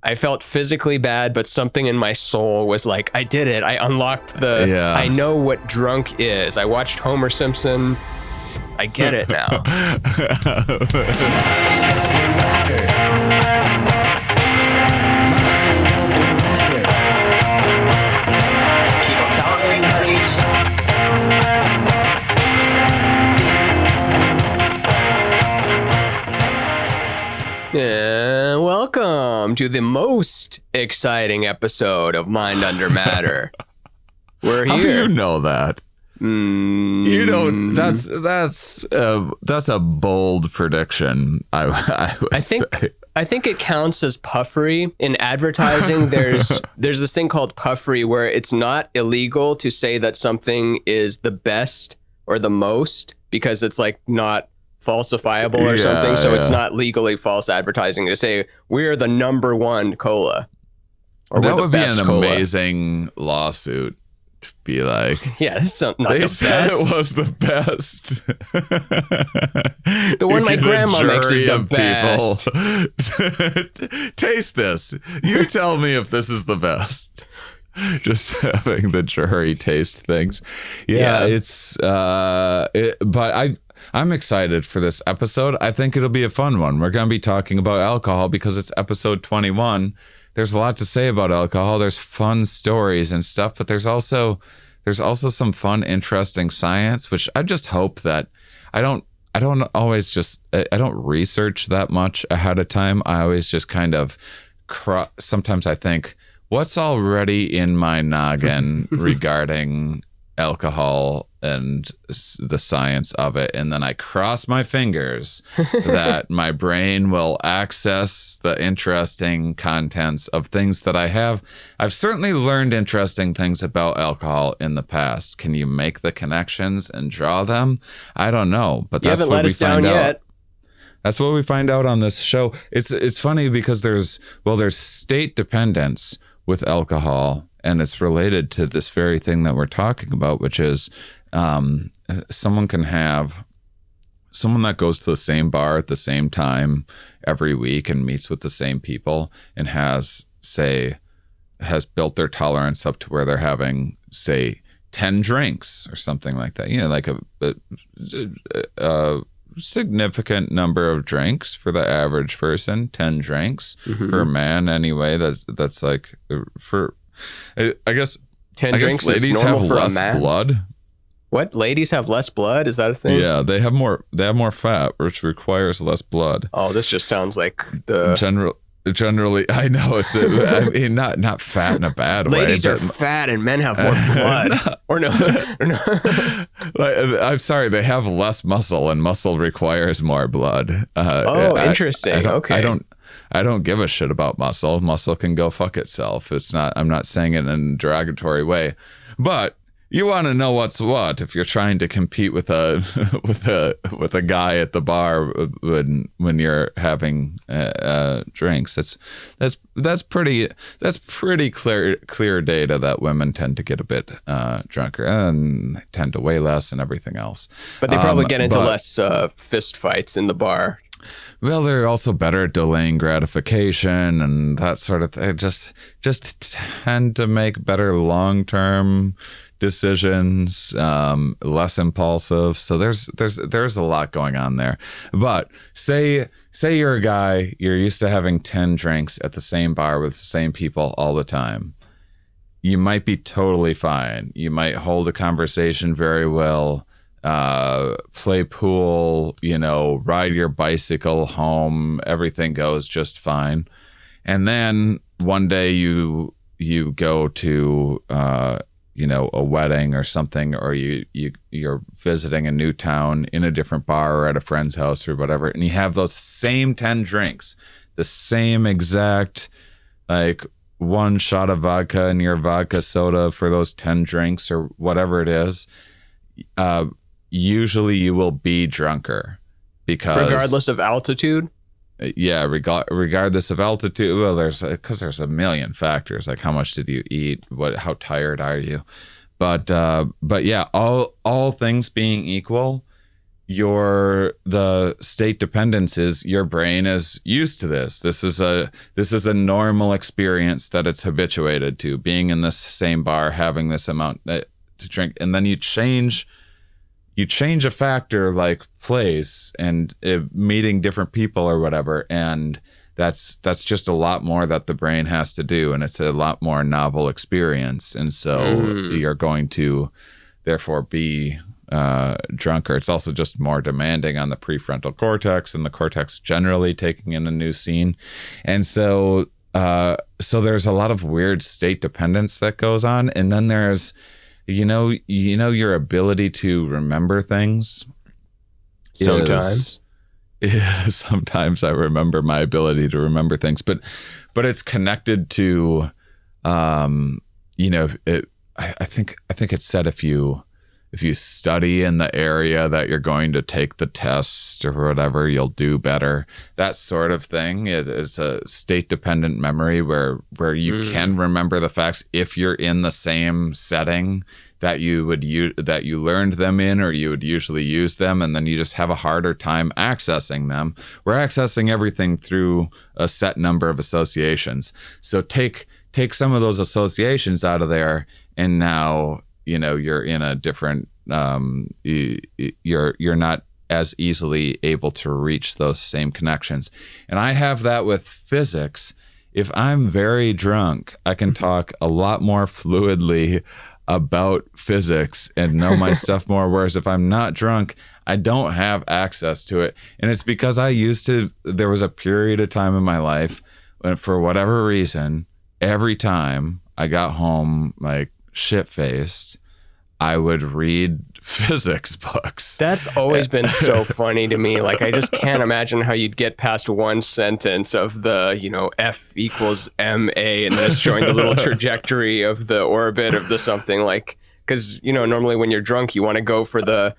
I felt physically bad, but something in my soul was like, I did it. I unlocked I know what drunk is. I watched Homer Simpson. I get it now. Welcome to the most exciting episode of Mind Under Matter. We're here. How do you know that? You know, that's a bold prediction. I think it counts as puffery in advertising. There's this thing called puffery where it's not illegal to say that something is the best or the most because it's like not falsifiable or something. So it's not legally false advertising to say we're the number one cola. Or that would be an cola. Amazing lawsuit. To be like, yeah, this is not they the said best. It was the best. The one my grandma makes is the best. Taste this. You tell me if this is the best. Just having the jury taste things. It's but I'm excited for this episode. I think it'll be a fun one. We're going to be talking about alcohol because it's episode 21. There's a lot to say about alcohol. There's fun stories and stuff, but there's also some fun, interesting science, which I just hope that I don't research that much ahead of time. I always just kind of sometimes I think, what's already in my noggin regarding alcohol and the science of it, and then I cross my fingers that my brain will access the interesting contents of things that I have. I've certainly learned interesting things about alcohol in the past. Can you make the connections and draw them? I don't know, but that's what we find out. Yet. That's what we find out on this show. It's funny because there's state dependence with alcohol. And it's related to this very thing that we're talking about, which is someone that goes to the same bar at the same time every week and meets with the same people and has built their tolerance up to where they're having, say, 10 drinks or something like that. You know, like a significant number of drinks for the average person, 10 drinks for a man anyway. That's like for... I guess 10 drinks ladies is normal have for less a man? blood. What? Ladies have less blood? Is that a thing? Yeah, they have more fat, which requires less blood. Oh, this just sounds like the generally. I know it's not fat in a bad way. Ladies are fat and men have more blood. or no. I'm sorry, they have less muscle and muscle requires more blood. Interesting. I don't give a shit about muscle. Muscle can go fuck itself. I'm not saying it in a derogatory way, but you want to know what's what if you're trying to compete with a guy at the bar when you're having drinks. That's pretty clear data that women tend to get a bit drunker and tend to weigh less and everything else. But they probably get into less fist fights in the bar. Well, they're also better at delaying gratification and that sort of thing. Just tend to make better long-term decisions, less impulsive. So there's a lot going on there. But say you're a guy, you're used to having 10 drinks at the same bar with the same people all the time. You might be totally fine. You might hold a conversation very well. Play pool, ride your bicycle home, everything goes just fine. And then one day you go to a wedding or something, or you're visiting a new town in a different bar or at a friend's house or whatever, and you have those same 10 drinks, the same exact, like, one shot of vodka in your vodka soda for those 10 drinks or whatever it is. Usually you will be drunker because regardless of altitude. Yeah, regardless of altitude. Well, there's a million factors, like how much did you eat, how tired are you, but yeah, all things being equal, the state dependence is your brain is used to this. This is a normal experience that it's habituated to, being in this same bar, having this amount to drink, and then you change a factor like place and meeting different people or whatever, and that's just a lot more that the brain has to do, and it's a lot more novel experience, and so you're going to therefore be drunker. It's also just more demanding on the prefrontal cortex and the cortex generally, taking in a new scene. And so there's a lot of weird state dependence that goes on. And then there's, your ability to remember things. Sometimes. Sometimes I remember my ability to remember things, but it's connected to, I think it's said if you study in the area that you're going to take the test or whatever, you'll do better. That sort of thing. It's a state-dependent memory where you can remember the facts if you're in the same setting that you learned them in, or you would usually use them, and then you just have a harder time accessing them. We're accessing everything through a set number of associations. So take some of those associations out of there, and now you're in a different, you're not as easily able to reach those same connections. And I have that with physics. If I'm very drunk, I can talk a lot more fluidly about physics and know my stuff more. Whereas if I'm not drunk, I don't have access to it. And it's because there was a period of time in my life when, for whatever reason, every time I got home, like, shit-faced, I would read physics books. That's always been so funny to me. Like, I just can't imagine how you'd get past one sentence of the, F equals MA, and then it's showing the little trajectory of the orbit of the something, like, because, normally when you're drunk, you want to go for the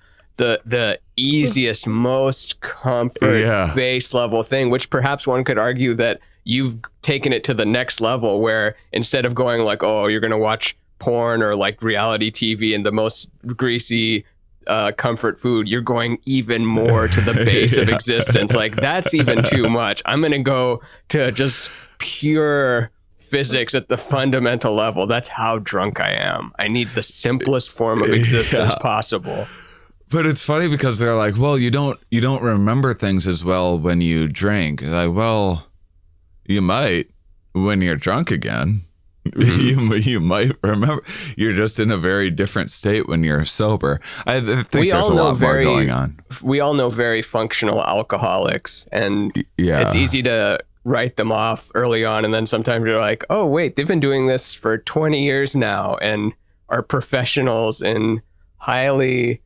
easiest, most comfort base level thing, which perhaps one could argue that you've taken it to the next level, where instead of going like, oh, you're going to watch porn or like reality TV and the most greasy comfort food, you're going even more to the base of existence. Like, that's even too much. I'm going to go to just pure physics at the fundamental level. That's how drunk I am. I need the simplest form of existence possible. But it's funny because they're like, well, you don't remember things as well when you drink. Like, well, you might when you're drunk again. You might remember. You're just in a very different state when you're sober. I think there's a lot more going on. We all know very functional alcoholics, and it's easy to write them off early on, and then sometimes you're like, oh wait, they've been doing this for 20 years now and are professionals in highly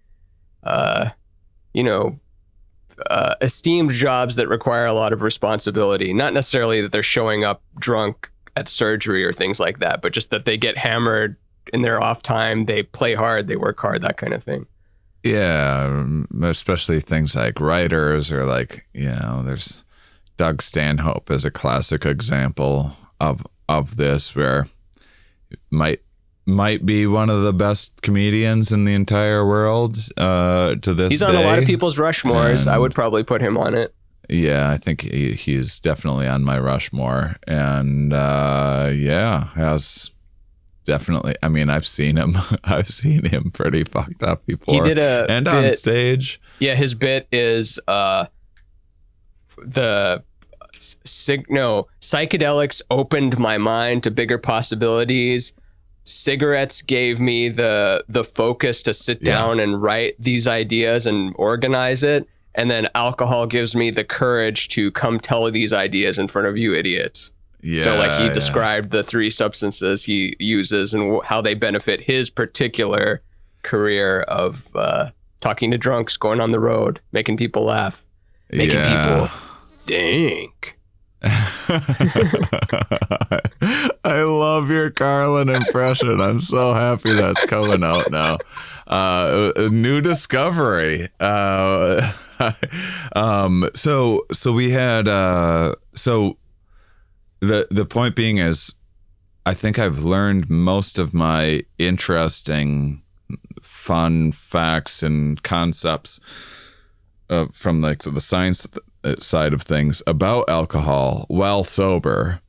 esteemed jobs that require a lot of responsibility. Not necessarily that they're showing up drunk at surgery or things like that, but just that they get hammered in their off time, they play hard, they work hard, that kind of thing. Yeah, especially things like writers, or like, there's Doug Stanhope is a classic example of this, where might be one of the best comedians in the entire world to this He's on day. A lot of people's Rushmores. I would probably put him on it. Yeah, I think he's definitely on my Rushmore, and has definitely. I mean, I've seen him pretty fucked up before. He did a bit on stage. Yeah, his bit is psychedelics opened my mind to bigger possibilities. Cigarettes gave me the focus to sit down and write these ideas and organize it. And then alcohol gives me the courage to come tell these ideas in front of you idiots. Yeah, so like he described the three substances he uses and how they benefit his particular career of talking to drunks, going on the road, making people laugh, making people think. I love your Carlin impression. I'm so happy that's coming out now. A new discovery. So we had the point being is, I think I've learned most of my interesting fun facts and concepts from like the science side of things about alcohol while sober,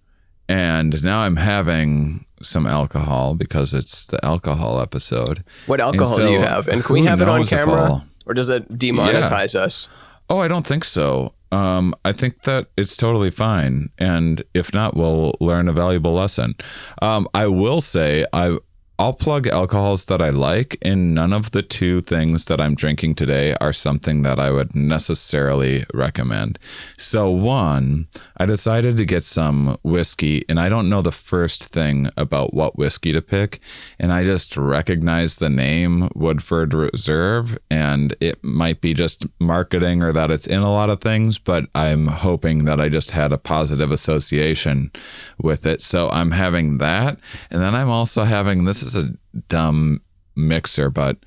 and now I'm having some alcohol because it's the alcohol episode. What alcohol do you have? And can we have it on camera, or does it demonetize us? Oh, I don't think so. I think that it's totally fine, and if not, we'll learn a valuable lesson. I will say I'll plug alcohols that I like, and none of the two things that I'm drinking today are something that I would necessarily recommend. So one, I decided to get some whiskey, and I don't know the first thing about what whiskey to pick, and I just recognized the name Woodford Reserve, and it might be just marketing or that it's in a lot of things, but I'm hoping that I just had a positive association with it. So I'm having that, and then I'm also having, this is a dumb mixer, but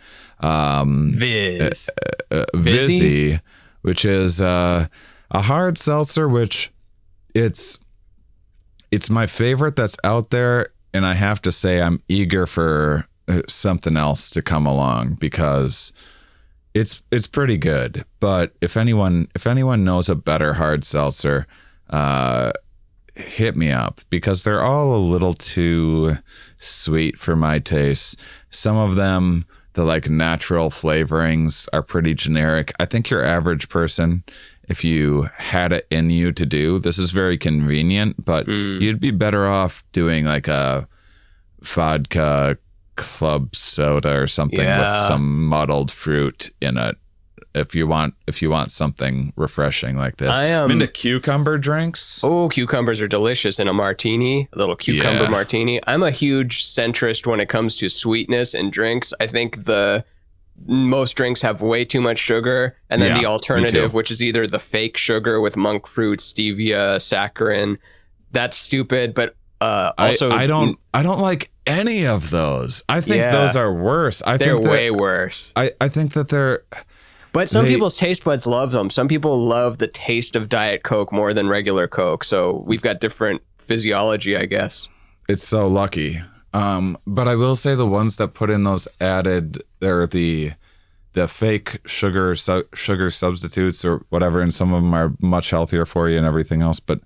Vizzy, which is a hard seltzer, which it's my favorite that's out there, and I have to say I'm eager for something else to come along because it's pretty good. But if anyone knows a better hard seltzer, hit me up, because they're all a little too sweet for my taste. Some of them, the like natural flavorings, are pretty generic. I think your average person, if you had it in you to do, this is very convenient, but you'd be better off doing like a vodka club soda or something with some muddled fruit in it. If you want something refreshing like this. I'm into cucumber drinks. Oh, cucumbers are delicious in a martini, a little cucumber martini. I'm a huge centrist when it comes to sweetness in drinks. I think most drinks have way too much sugar, and then the alternative, which is either the fake sugar with monk fruit, stevia, saccharin. That's stupid, but also I don't like any of those. I think those are worse. They're way worse. I think that they're... But some people's taste buds love them. Some people love the taste of Diet Coke more than regular Coke. So we've got different physiology, I guess. It's so lucky. But I will say the ones that put in those added, they're the fake sugar substitutes or whatever, and some of them are much healthier for you and everything else. But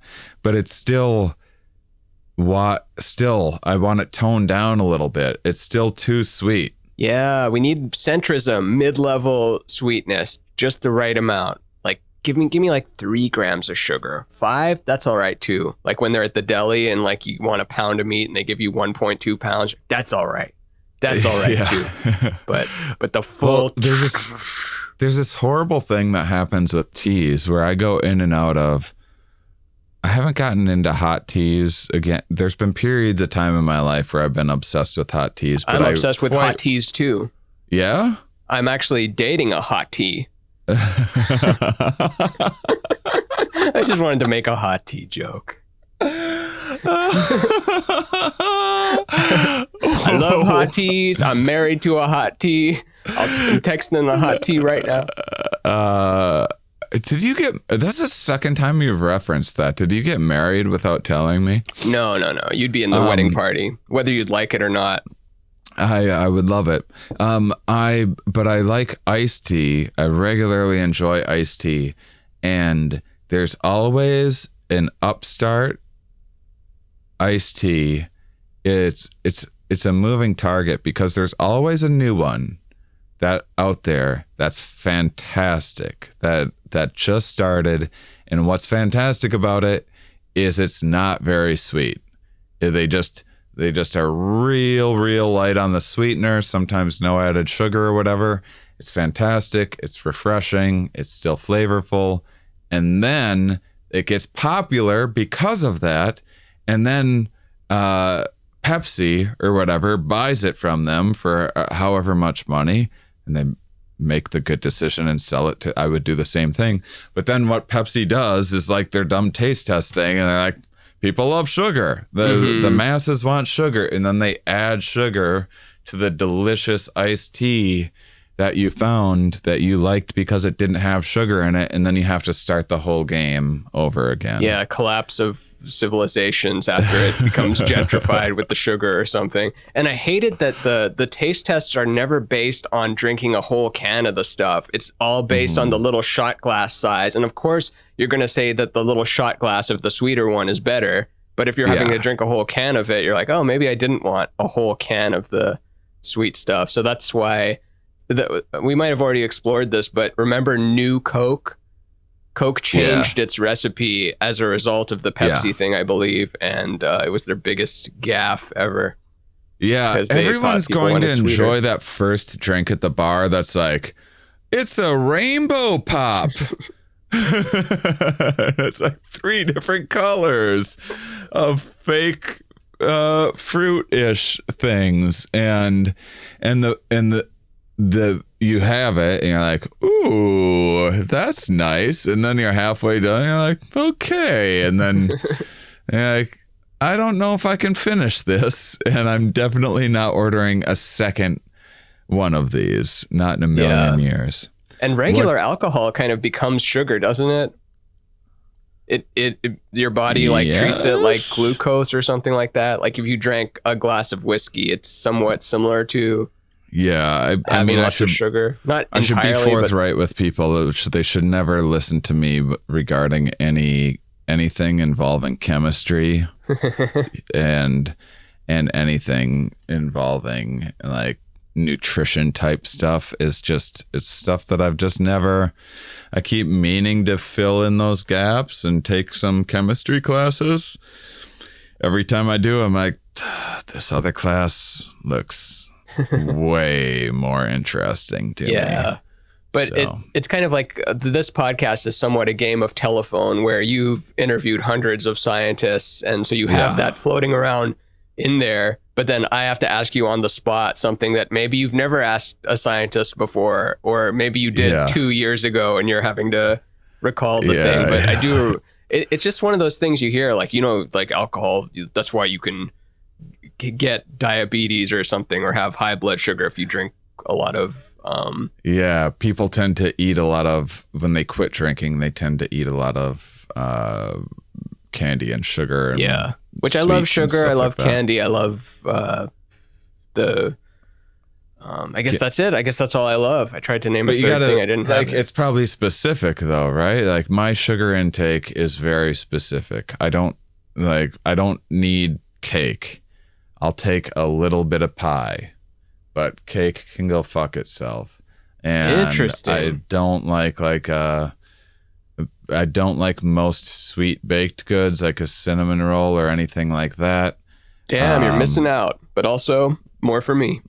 it's still I want it toned down a little bit. It's still too sweet. Yeah, we need centrism, mid-level sweetness, just the right amount. Like, give me like 3 grams of sugar. 5, that's all right too. Like when they're at the deli and like you want a pound of meat and they give you 1.2 pounds, that's all right. That's all right too. But the full... Well, there's this horrible thing that happens with teas where I go in and out of... I haven't gotten into hot teas again. There's been periods of time in my life where I've been obsessed with hot teas. But I'm obsessed with hot teas too. Yeah? I'm actually dating a hot tea. I just wanted to make a hot tea joke. I love hot teas. I'm married to a hot tea. I'm texting a hot tea right now. That's the second time you've referenced that. Did you get married without telling me? No. You'd be in the wedding party, whether you'd like it or not. I would love it. But I like iced tea. I regularly enjoy iced tea. And there's always an upstart iced tea. It's a moving target because there's always a new one that out there that's fantastic, that just started, and what's fantastic about it is it's not very sweet. They just are real light on the sweetener, sometimes no added sugar or whatever. It's fantastic, it's refreshing, it's still flavorful, and then it gets popular because of that, and then Pepsi or whatever buys it from them for however much money, and they make the good decision and sell it to... I would do the same thing. But then what Pepsi does is like their dumb taste test thing, and they're like, people love sugar. The masses want sugar, and then they add sugar to the delicious iced tea that you found that you liked because it didn't have sugar in it, and then you have to start the whole game over again. Yeah, collapse of civilizations after it becomes gentrified with the sugar or something. And I hated that the taste tests are never based on drinking a whole can of the stuff. It's all based on the little shot glass size. And of course, you're going to say that the little shot glass of the sweeter one is better. But if you're having to drink a whole can of it, you're like, oh, maybe I didn't want a whole can of the sweet stuff. So that's why we might have already explored this, but remember New Coke? Coke changed its recipe as a result of the Pepsi thing, I believe, and it was their biggest gaffe ever. Yeah, everyone's going to enjoy that first drink at the bar that's like, it's a rainbow pop. It's like 3 different colors of fake fruit-ish things, and the you have it and you're like, ooh, that's nice, and then you're halfway done and you're like, okay, and then you're like, I don't know if I can finish this, and I'm definitely not ordering a second one of these, not in a million years. And regular alcohol kind of becomes sugar, doesn't it? It your body like treats it like glucose or something like that. Like if you drank a glass of whiskey, it's somewhat similar to I mean, lots of sugar. Not I should be entirely, forthright with people. They should never listen to me regarding anything involving chemistry and anything involving like nutrition type stuff. It's stuff that I've just never. I keep meaning to fill in those gaps and take some chemistry classes. Every time I do, I'm like, this other class looks way more interesting to me. But it's kind of like this podcast is somewhat a game of telephone where you've interviewed hundreds of scientists, and so you have that floating around in there, but then I have to ask you on the spot something that maybe you've never asked a scientist before, or maybe you did 2 years ago and you're having to recall the thing. But I do, it's just one of those things you hear, like, like alcohol, that's why you can get diabetes or something, or have high blood sugar if you drink a lot of people tend to eat a lot of, when they quit drinking, they tend to eat a lot of candy and sugar and which I love sugar, I love candy, I love I guess that's it. I guess that's all I love. I tried to name a third thing I didn't have. It's probably specific though, right? Like my sugar intake is very specific. I don't need cake. I'll take a little bit of pie, but cake can go fuck itself. And interesting. I don't like most sweet baked goods, like a cinnamon roll or anything like that. Damn, you're missing out. But also, more for me.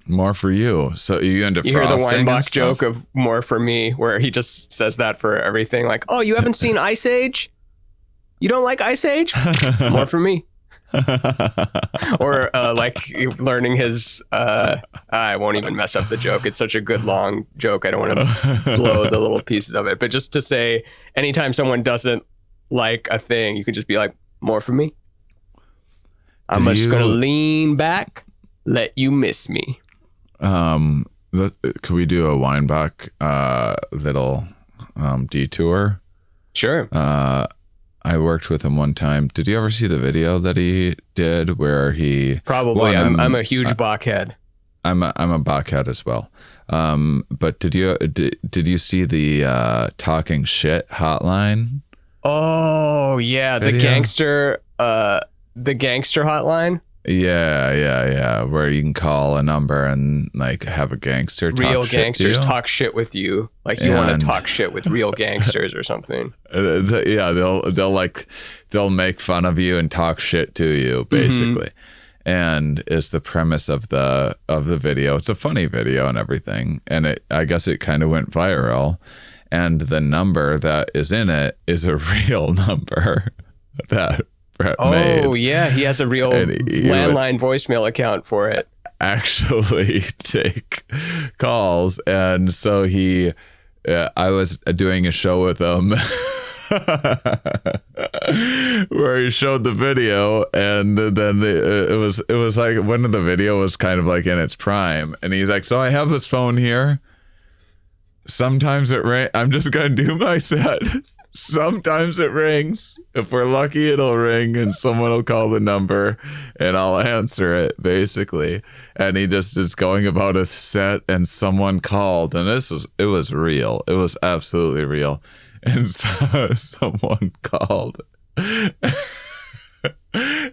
More for you. So you into frosting? You hear the Weinbach joke of more for me, where he just says that for everything. Like, oh, you haven't seen Ice Age? You don't like Ice Age? More for me. Or like learning his I won't even mess up the joke. It's such a good long joke. I don't want to blow the little pieces of it. But just to say, anytime someone doesn't like a thing, you can just be like, more for me. I'm just gonna lean back, let you miss me. Could we do a Weinbach little detour? Sure. I worked with him one time. Did you ever see the video that he did where he... Probably. I'm a huge Bach head. I'm a Bach head as well. But did you see the talking shit hotline? Oh yeah, video? The gangster hotline. Yeah. Where you can call a number and like have a gangster talk real shit gangsters to you. Talk shit with you, like you want to talk shit with real gangsters or something. They'll make fun of you and talk shit to you basically. And is the premise of the video. It's a funny video and everything, and I guess it kind of went viral. And the number that is in it is a real number that Brett made. Oh yeah, he has a real landline voicemail account for it. Actually, take calls, and so I was doing a show with him. where he showed the video, and then it was like when the video was kind of like in its prime, and he's like, so I have this phone here. Sometimes it rings. I'm just gonna do my set. Sometimes it rings. If we're lucky, it'll ring, and someone will call the number, and I'll answer it, basically. And he just is going about his set, and someone called, and it was real. It was absolutely real. And so someone called.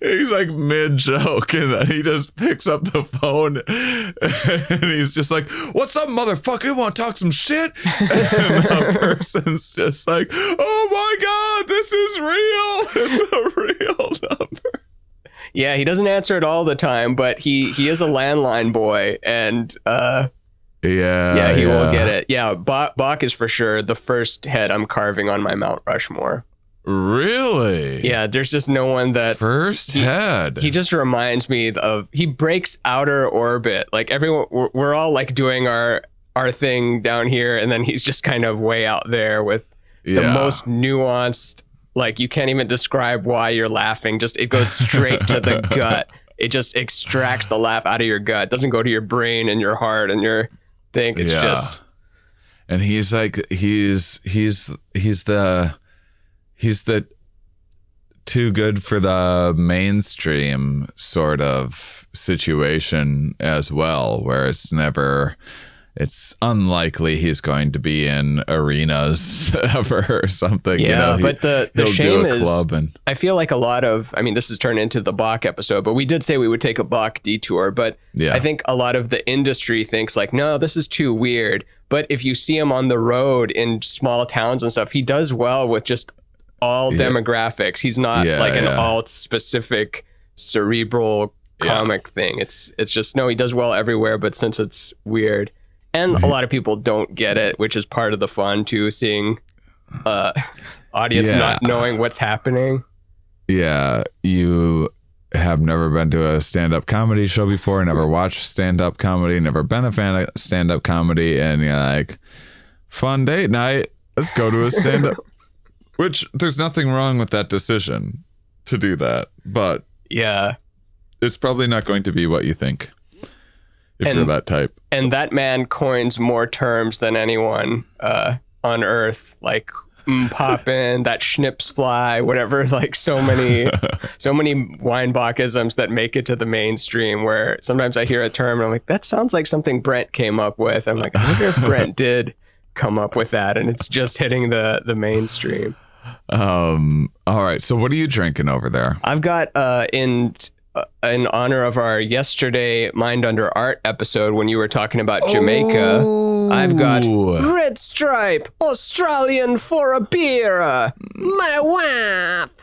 He's like mid joke, and then he just picks up the phone, and he's just like, "What's up, motherfucker? You want to talk some shit?" And the person's just like, "Oh my god, this is real! It's a real number." Yeah, he doesn't answer it all the time, but he is a landline boy, and he will get it. Yeah, Bach is for sure the first head I'm carving on my Mount Rushmore. Really? Yeah, there's just no one that first head. He just reminds me of, he breaks outer orbit. Like everyone, we're all like doing our thing down here, and then he's just kind of way out there with the most nuanced, like you can't even describe why you're laughing. Just it goes straight to the gut. It just extracts the laugh out of your gut. It doesn't go to your brain and your heart and your thing. It's just. And he's like he's the too good for the mainstream sort of situation as well, where it's unlikely he's going to be in arenas ever or something. Yeah, but the shame is, and I feel like a lot of, I mean, this has turned into the Bach episode, but we did say we would take a Bach detour, but I think a lot of the industry thinks like, no, this is too weird. But if you see him on the road in small towns and stuff, he does well with just all demographics. He's not like an alt specific cerebral comic thing. It's just, no, he does well everywhere, but since it's weird, and a lot of people don't get it, which is part of the fun too, seeing audience not knowing what's happening. Yeah, you have never been to a stand-up comedy show before, never watched stand-up comedy, never been a fan of stand-up comedy, and you're like, fun date night, let's go to a stand-up. Which, there's nothing wrong with that decision to do that, but it's probably not going to be what you think if you're that type. And that man coins more terms than anyone on earth, like poppin', that schnips fly, whatever, like so many Weinbachisms that make it to the mainstream, where sometimes I hear a term and I'm like, that sounds like something Brent came up with. I'm like, I wonder if Brent did come up with that, and it's just hitting the mainstream. All right, so what are you drinking over there? I've got in honor of our yesterday Mind Under Art episode when you were talking about Jamaica, I've got Red Stripe Australian for a beer. My wife.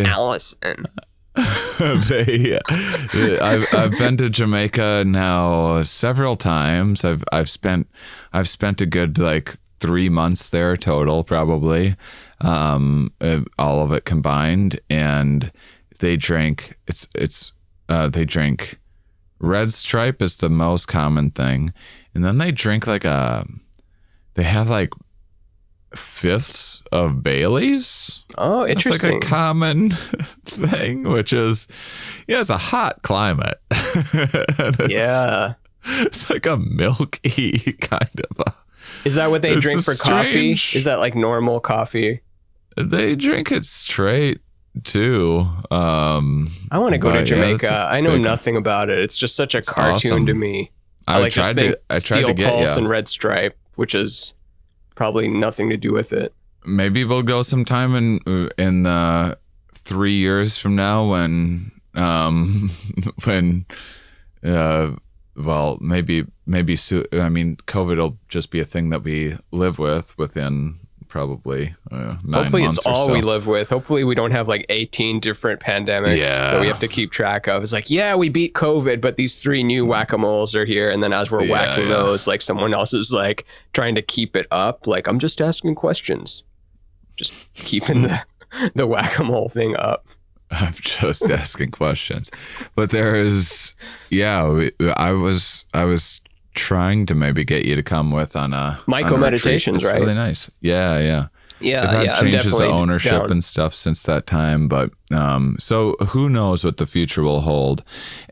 Allison. I've been to Jamaica now several times. I've spent a good like 3 months there total, probably, all of it combined. And they drink they drink Red Stripe is the most common thing, and then they drink they have like fifths of Baileys. Oh, interesting. It's like a common thing, which is, it's a hot climate. It's like a milky kind of Is that what they drink for coffee? Is that like normal coffee? They drink it straight too. I want to go to Jamaica. I know nothing about it. It's just such a cartoon awesome to me. I tried to get Pulse and Red Stripe, which is probably nothing to do with it. Maybe we'll go sometime in 3 years from now when well, maybe soon. I mean, COVID will just be a thing that we live within probably 9 Hopefully months it's all so. we live with. Hopefully we don't have like 18 different pandemics that we have to keep track of. It's like, we beat COVID, but these 3 new whack-a-moles are here. And then as we're whacking those, like someone else is like trying to keep it up. Like, I'm just asking questions. Just keeping the whack-a-mole thing up. I'm just asking questions. But there is, I was trying to maybe get you to come with on a Myco meditations, retreat. It's right? really nice. Yeah. Yeah, They've had I'm changes definitely of ownership down. and stuff since that time, but so who knows what the future will hold.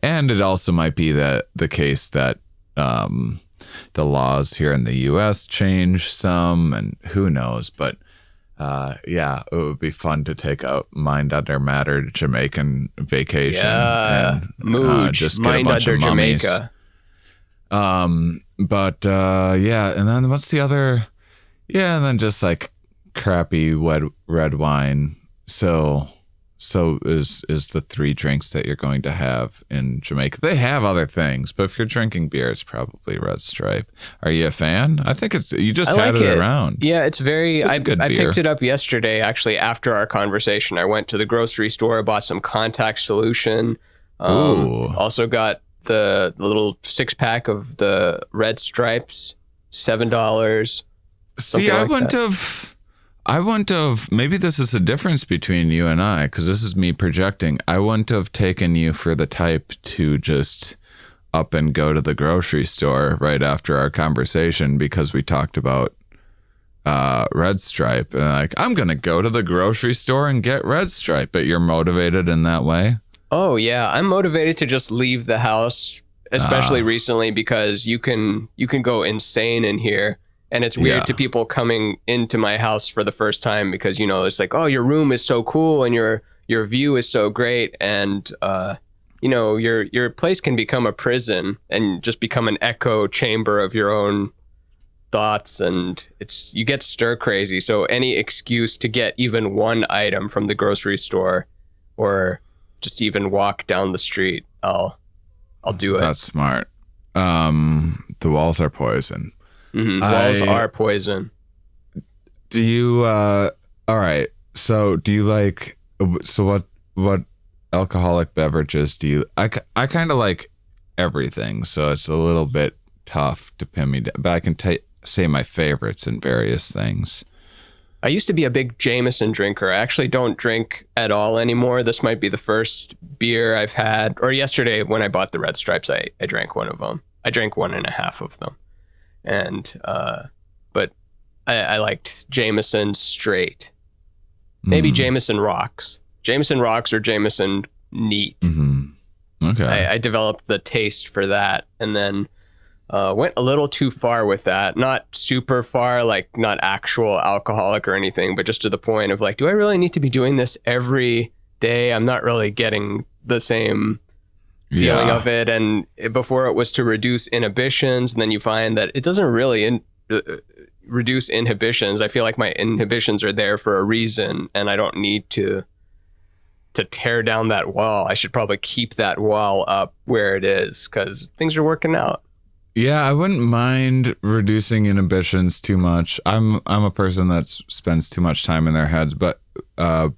And it also might be that the case that the laws here in the US change some, and who knows, but it would be fun to take a mind under matter Jamaican vacation. Yeah, and Mooj, just get mind a bunch under of mummies. Jamaica. And then what's the other? Yeah, and then just like crappy red wine. So is the 3 drinks that you're going to have in Jamaica. They have other things, but if you're drinking beer, it's probably Red Stripe. Are you a fan? I think you just had it around. Yeah, it's very. I good beer. picked it up yesterday, actually, after our conversation. I went to the grocery store, bought some contact solution. Also got the little 6-pack of the Red Stripes, $7. See, I wouldn't have, maybe this is the difference between you and I, because this is me projecting. I wouldn't have taken you for the type to just up and go to the grocery store right after our conversation, because we talked about Red Stripe. And like, I'm going to go to the grocery store and get Red Stripe, but you're motivated in that way? Oh, yeah. I'm motivated to just leave the house, especially recently, because you can go insane in here. And it's weird to people coming into my house for the first time because, it's like, oh, your room is so cool and your view is so great. And, your place can become a prison and just become an echo chamber of your own thoughts. And you get stir crazy. So any excuse to get even one item from the grocery store or just even walk down the street, I'll do it. That's smart. The walls are poison. Mm-hmm. Walls are poison. Do you all right, so do you like, so what alcoholic beverages do you? I kind of like everything, so it's a little bit tough to pin me down, but I can say my favorites in various things. I used to be a big Jameson drinker. I actually don't drink at all anymore. This might be the first beer I've had, or yesterday when I bought the Red Stripes, I drank one of them. I drank 1.5 of them. And, but I liked Jameson straight. Maybe Jameson Rocks. Jameson Rocks or Jameson Neat. Mm-hmm. Okay. I developed the taste for that and then went a little too far with that. Not super far, like not actual alcoholic or anything, but just to the point of like, do I really need to be doing this every day? I'm not really getting the same feeling of it. And before it was to reduce inhibitions, and then you find that it doesn't really reduce inhibitions. I feel like my inhibitions are there for a reason, and I don't need to tear down that wall. I should probably keep that wall up where it is because things are working out. Yeah, I wouldn't mind reducing inhibitions too much. I'm a person that spends too much time in their heads, but the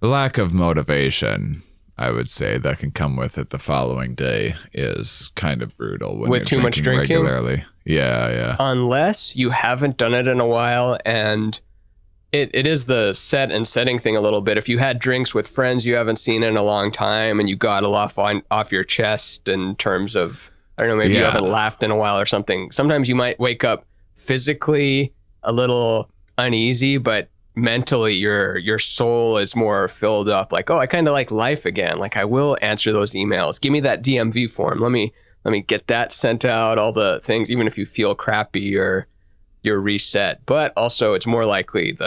lack of motivation, I would say, that can come with it the following day is kind of brutal when with you're too much drinking regularly. Yeah. Unless you haven't done it in a while, and it is the set and setting thing a little bit. If you had drinks with friends you haven't seen in a long time and you got a lot off your chest in terms of, I don't know, maybe you haven't laughed in a while or something. Sometimes you might wake up physically a little uneasy, but mentally your soul is more filled up. Like, oh, I kind of like life again. Like, I will answer those emails. Give me that DMV form. Let me get that sent out. All the things, even if you feel crappy or you're reset. But also, it's more likely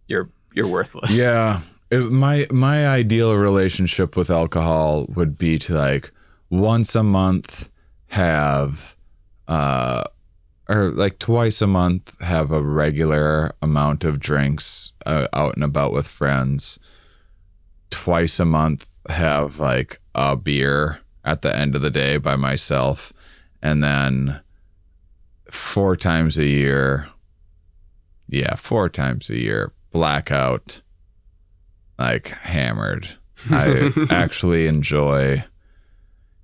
you're worthless. Yeah, my ideal relationship with alcohol would be to like once a month have or like twice a month have a regular amount of drinks out and about with friends. Twice a month have like a beer at the end of the day by myself. And then 4 times a year, blackout, like hammered. I actually enjoy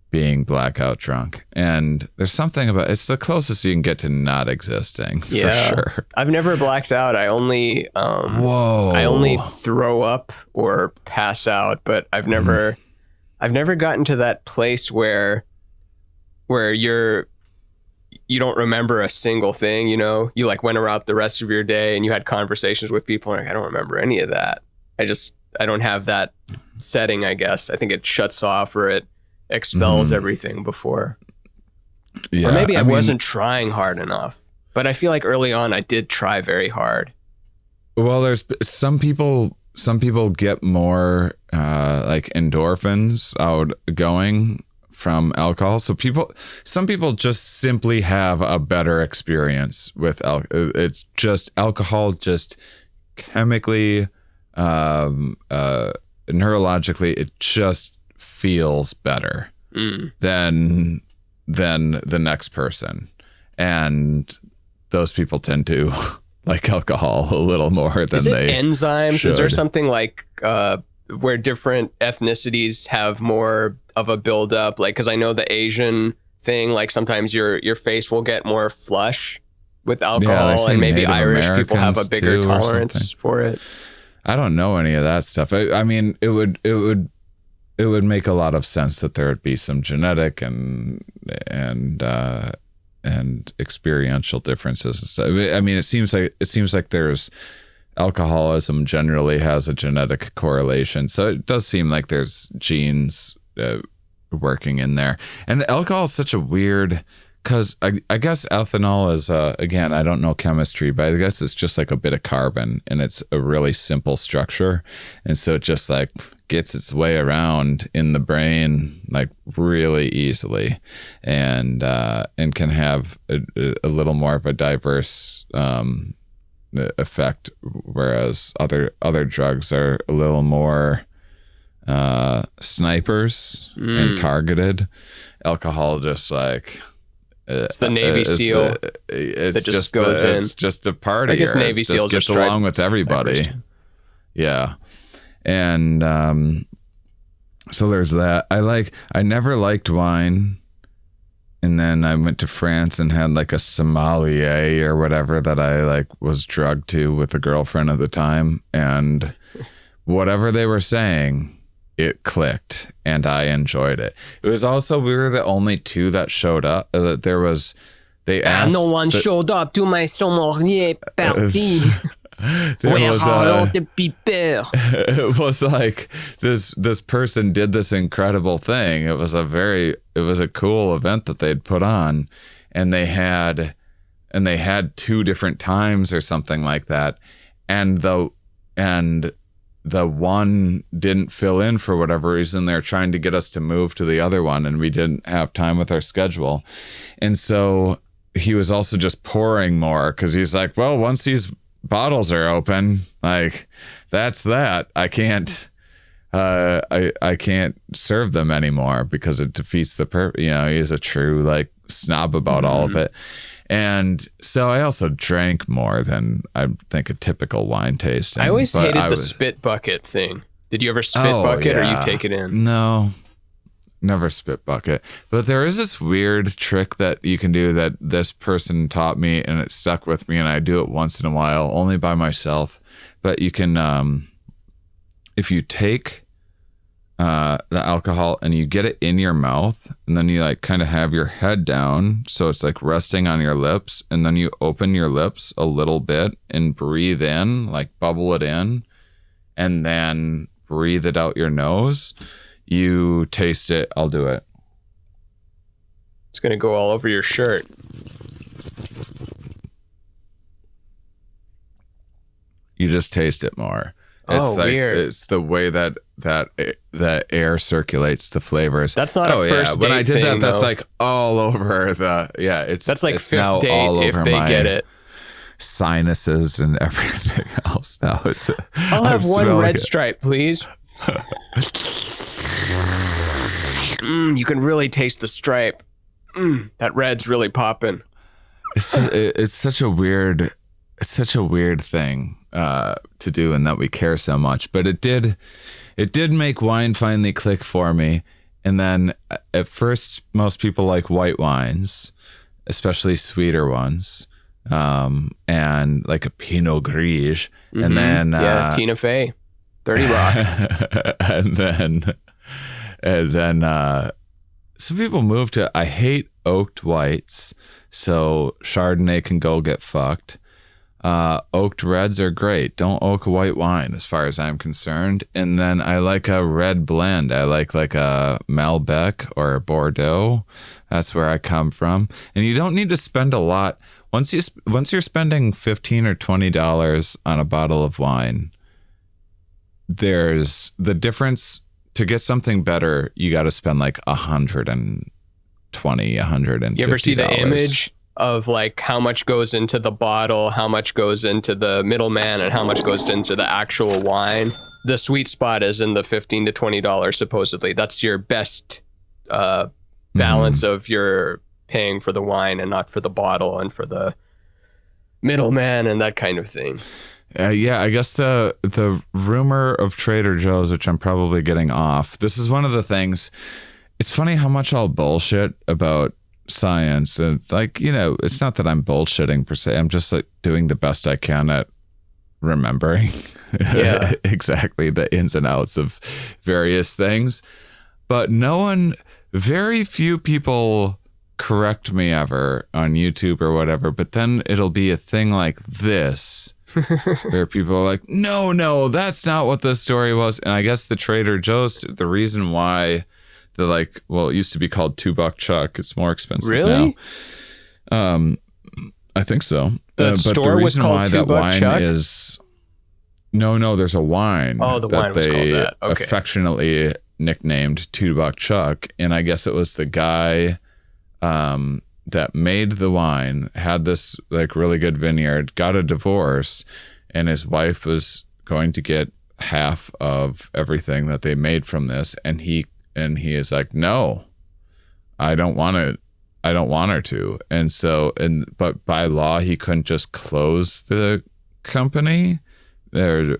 being blackout drunk, and there's something about it's the closest you can get to not existing. For sure. I've never blacked out. I only I only throw up or pass out, but I've never I've never gotten to that place where you don't remember a single thing, you know? You like went around the rest of your day and you had conversations with people and like, I don't remember any of that. I don't have that setting, I guess. I think it shuts off or it expels everything before. Yeah, or maybe I wasn't trying hard enough. But I feel like early on I did try very hard. Well, there's some people get more like endorphins out going from alcohol. So some people just simply have a better experience with alcohol. It's just alcohol just chemically, neurologically, it just feels better than the next person. And those people tend to like alcohol a little more than they enzymes? should. Is there something like where different ethnicities have more of a buildup? Like, because I know the Asian thing, like sometimes your face will get more flush with alcohol, and maybe Native Irish people have a Americans bigger too, tolerance for it. I don't know any of that stuff. I mean, it would make a lot of sense that there would be some genetic and experiential differences and stuff. I mean, it seems like there's alcoholism generally has a genetic correlation, so it does seem like there's genes working in there. And alcohol is such a weird, because I guess ethanol is again, I don't know chemistry, but I guess it's just like a bit of carbon, and it's a really simple structure, and so it just like gets its way around in the brain like really easily, and can have a little more of a diverse effect, whereas other drugs are a little more snipers and targeted. Alcohol just like it's the Navy SEAL that just goes in. It's just a party. I guess Navy SEALs just gets along with everybody. Yeah. And so there's that. I never liked wine. And then I went to France and had like a sommelier or whatever that I like was drugged to with a girlfriend at the time. And whatever they were saying, it clicked and I enjoyed it. It was also, we were the only two that showed up. They asked. No one showed up to my sommelier party. It was like this person did this incredible thing. It was a cool event that they'd put on, and they had 2 different times or something like that, and the one didn't fill in for whatever reason. They're trying to get us to move to the other one, and we didn't have time with our schedule, and so he was also just pouring more because he's like, well, once these bottles are open, like that's that. I can't I can't serve them anymore because it defeats the purpose. You know, he's a true like snob about all of it. And so I also drank more than I think a typical wine tasting. I always hated the spit bucket thing. Did you ever spit bucket or you take it in? No, never spit bucket. But there is this weird trick that you can do that this person taught me, and it stuck with me, and I do it once in a while, only by myself. But you can, if you take the alcohol and you get it in your mouth, and then you like kind of have your head down, so it's like resting on your lips, and then you open your lips a little bit and breathe in, like bubble it in, and then breathe it out your nose. You taste it. I'll do it. It's going to go all over your shirt. You just taste it more. It's weird. It's the way that air circulates the flavors. That's not a first date When I did thing, that, that's though. like all over that's like it's fifth now date all if over they my get it. sinuses and everything else. Now I'll have one red stripe, please. You can really taste the stripe. That red's really popping. It's such a weird thing to do, and that we care so much. But it did make wine finally click for me. And then at first, most people like white wines, especially sweeter ones, and like a Pinot Gris. And then Tina Fey, 30 Rock. And then some people move to, I hate oaked whites, so Chardonnay can go get fucked. Oaked reds are great. Don't oak a white wine as far as I'm concerned. And then I like a red blend. I like a Malbec or a Bordeaux. That's where I come from. And you don't need to spend a lot. Once you're spending $15 or $20 on a bottle of wine, there's the difference. To get something better, you got to spend like $120, $150. You ever see the image of like how much goes into the bottle, how much goes into the middleman, and how much goes into the actual wine? The sweet spot is in the $15 to $20 supposedly. That's your best balance of your paying for the wine and not for the bottle and for the middleman and that kind of thing. Yeah, I guess the rumor of Trader Joe's, which I'm probably getting off. This is one of the things. It's funny how much I'll bullshit about science. And like, it's not that I'm bullshitting per se. I'm just like doing the best I can at remembering exactly the ins and outs of various things. But very few people correct me ever on YouTube or whatever. But then it'll be a thing like this. Where people are like, no, that's not what the story was. And I guess the Trader Joe's, the reason why it used to be called $2 Chuck. It's more expensive now. I think so. The store was called $2 Chuck? No, there's a wine. Oh, the wine was called that. Okay. Affectionately nicknamed $2 Chuck. And I guess it was the guy that made the wine, had this like really good vineyard, got a divorce, and his wife was going to get half of everything that they made from this, and he is like, no, I don't want her to. And so, but by law he couldn't just close the company. There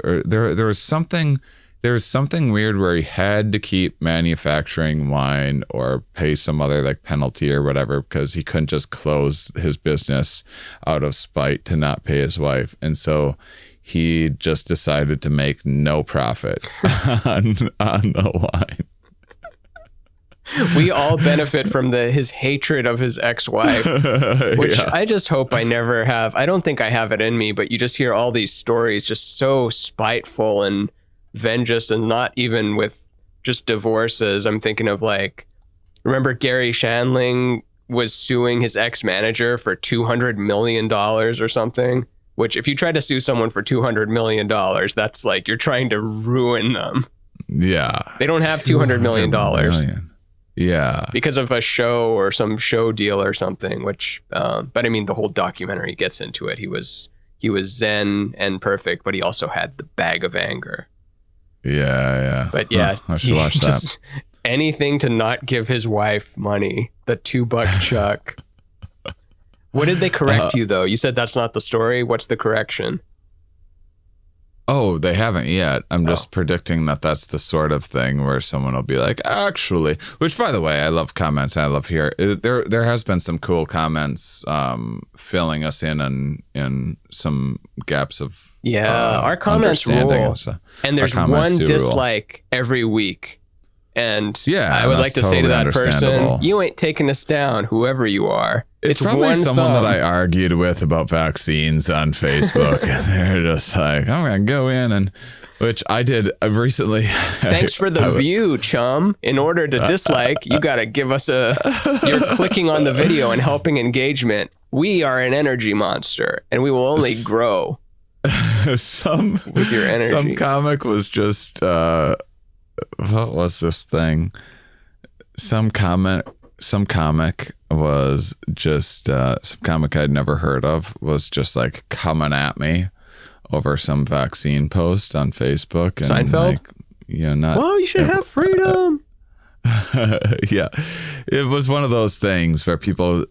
was something weird where he had to keep manufacturing wine or pay some other like penalty or whatever, because he couldn't just close his business out of spite to not pay his wife. And so he just decided to make no profit on the wine. We all benefit from his hatred of his ex-wife, which I just hope I never have. I don't think I have it in me, but you just hear all these stories just so spiteful and vengeance, and not even with just divorces. I'm thinking of remember Gary Shandling was suing his ex-manager for $200 million or something, which if you try to sue someone for $200 million, that's like you're trying to ruin them. Yeah. They don't have $200 million. Yeah. Because of a show or some show deal or something, which, but I mean, the whole documentary gets into it. He was zen and perfect, but he also had the bag of anger. Yeah. But yeah, I should watch that. Anything to not give his wife money. The $2 Chuck. What did they correct you though? You said that's not the story. What's the correction? Oh, they haven't yet. I'm just predicting that that's the sort of thing where someone will be like, actually, which by the way, I love comments. I love here. There has been some cool comments filling us in some gaps of our comments rule. And there's one dislike every week. And I would like to say to that person, you ain't taking us down, whoever you are. It's probably someone that I argued with about vaccines on Facebook. And they're just like, I'm going to go in and, which I did recently. Thanks for the view, chum. In order to dislike, you got to give us you're clicking on the video and helping engagement. We are an energy monster and we will only grow with your energy. Some comic was just, what was this thing? Some comic was just some comic I'd never heard of was just like coming at me over some vaccine post on Facebook. And Seinfeld? Well, you should have freedom. Yeah. It was one of those things where people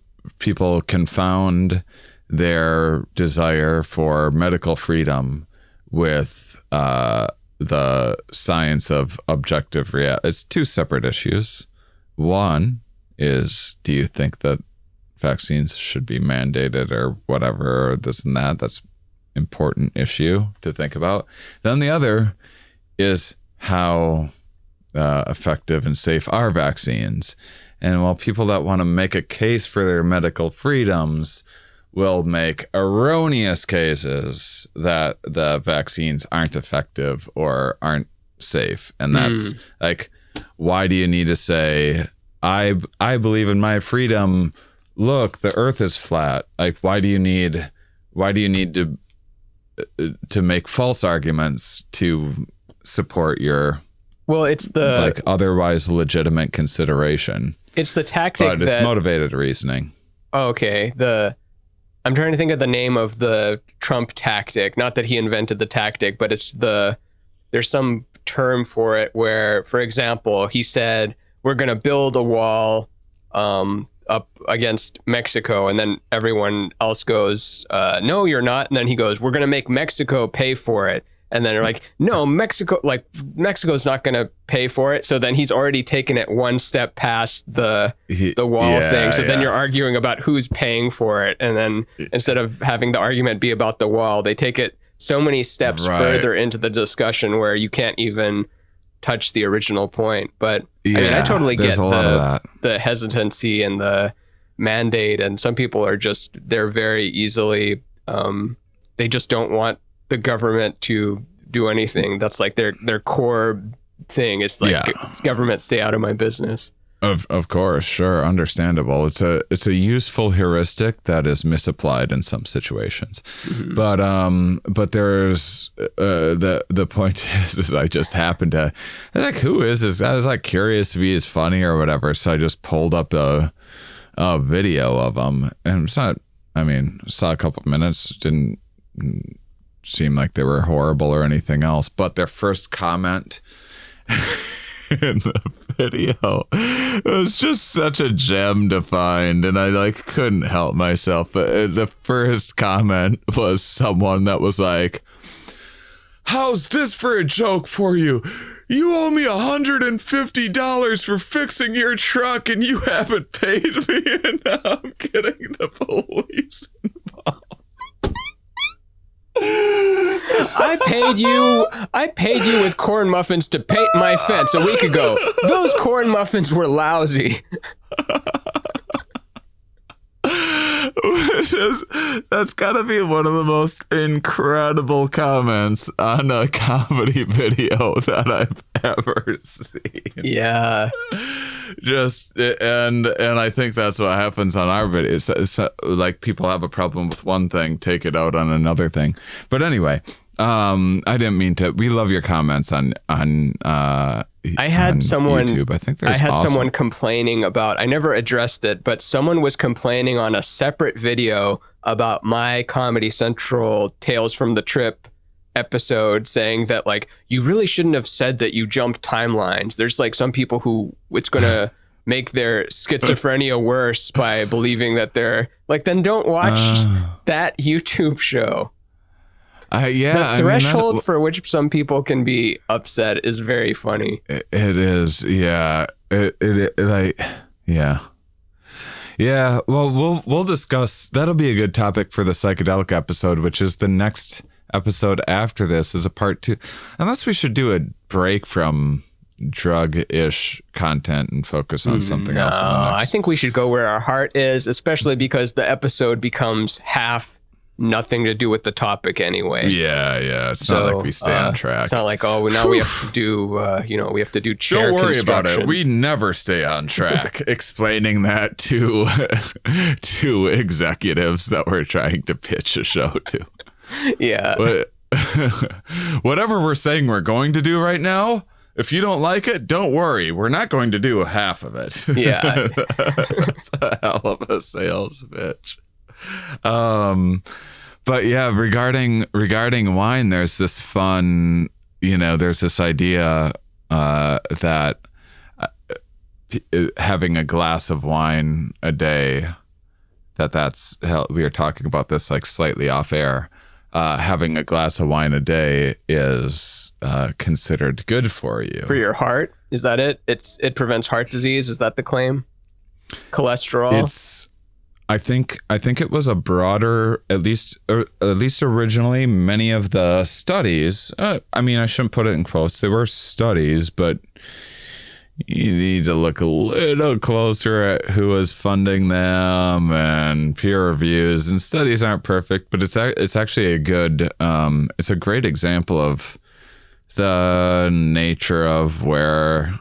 confound their desire for medical freedom with the science of objective reality. It's two separate issues. One is, do you think that vaccines should be mandated or whatever, or this and that? That's an important issue to think about. Then the other is how effective and safe are vaccines. And while people that want to make a case for their medical freedoms will make erroneous cases that the vaccines aren't effective or aren't safe. And that's like, why do you need to say, I believe in my freedom. Look, the earth is flat. Like, why do you need to make false arguments to support your, well, it's the like, otherwise legitimate consideration. It's the tactic but it's motivated reasoning. Oh, okay. I'm trying to think of the name of the Trump tactic. Not that he invented the tactic, but there's some term for it where, for example, he said, we're going to build a wall up against Mexico. And then everyone else goes, no, you're not. And then he goes, we're going to make Mexico pay for it. And then they're like, no, Mexico's not going to pay for it. So then he's already taken it one step past the wall thing. So then you're arguing about who's paying for it. And then instead of having the argument be about the wall, they take it so many steps further into the discussion where you can't even touch the original point. But I mean, I totally get the hesitancy and the mandate. And some people are they're very easily, they just don't want the government to do anything. That's like their core thing. It's like, it's government, stay out of my business. Of course, sure, understandable. It's a useful heuristic that is misapplied in some situations. But there's the point is I just happened to like, who is this? I was like curious if he is funny or whatever, so I just pulled up a video of him, and it's not. I mean, saw a couple of minutes, didn't seem like they were horrible or anything else, but their first comment in the video was just such a gem to find, and I like couldn't help myself. But the first comment was someone that was like, how's this for a joke for you? You owe me $150 for fixing your truck and you haven't paid me, and now I'm getting the police involved. I paid you with corn muffins to paint my fence a week ago. Those corn muffins were lousy. That's gotta be one of the most incredible comments on a comedy video that I've ever seen. Yeah. And I think that's what happens on our videos. It's like people have a problem with one thing, take it out on another thing. But anyway, I didn't mean to. We love your comments on I had someone YouTube. I think there's someone complaining about, I never addressed it, but someone was complaining on a separate video about my Comedy Central Tales from the Trip episode, saying that like, you really shouldn't have said that you jumped timelines. There's like some people who it's going to make their schizophrenia worse by believing that they're like, then don't watch that YouTube show. The threshold for which some people can be upset is very funny. It is, yeah. Yeah. Well, we'll discuss. That'll be a good topic for the psychedelic episode, which is the next episode after this, is a part 2. Unless we should do a break from drug-ish content and focus on something else. I think we should go where our heart is, especially because the episode becomes half nothing to do with the topic anyway. Yeah. It's not like we stay on track. It's not like, now we have to do, we have to do chair Don't worry construction. about it. We never stay on track. Explaining that to executives that we're trying to pitch a show to. Yeah. But whatever we're saying we're going to do right now, if you don't like it, don't worry. We're not going to do half of it. Yeah. It's a hell of a sales pitch. But yeah, regarding wine, there's this fun, there's this idea that having a glass of wine a day, that's we were talking about this like slightly off air. Having a glass of wine a day is considered good for you. For your heart? Is that it? It prevents heart disease? Is that the claim? Cholesterol? I think it was a broader, at least originally, many of the studies, I mean, I shouldn't put it in quotes. There were studies, but You need to look a little closer at who is funding them and peer reviews. And studies aren't perfect, but it's actually it's a great example of the nature of where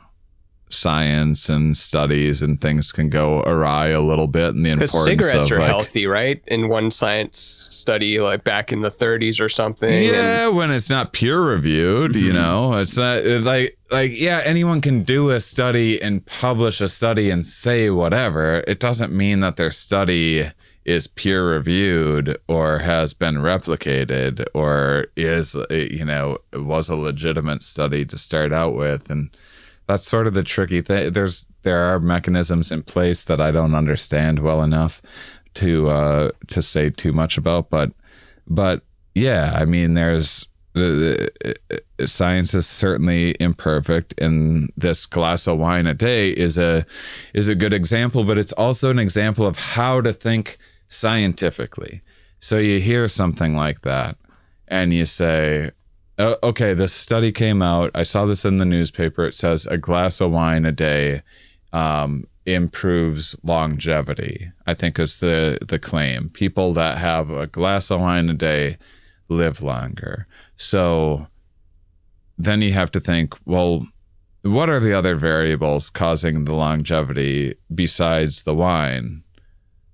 science and studies and things can go awry a little bit, and the importance of cigarettes are healthy, right? In one science study, like back in the 30s or something. Yeah, when it's not peer reviewed, you know, it's not it's like yeah, anyone can do a study and publish a study and say whatever. It doesn't mean that their study is peer reviewed or has been replicated or is, you know, was a legitimate study to start out with. And that's sort of the tricky thing. There are mechanisms in place that I don't understand well enough to say too much about, but yeah, I mean, there's science is certainly imperfect, and this glass of wine a day is a good example, but it's also an example of how to think scientifically. So you hear something like that and you say, oh, okay, this study came out. I saw this in the newspaper. It says a glass of wine a day improves longevity, I think is the claim. People that have a glass of wine a day live longer. So then you have to think, well, what are the other variables causing the longevity besides the wine?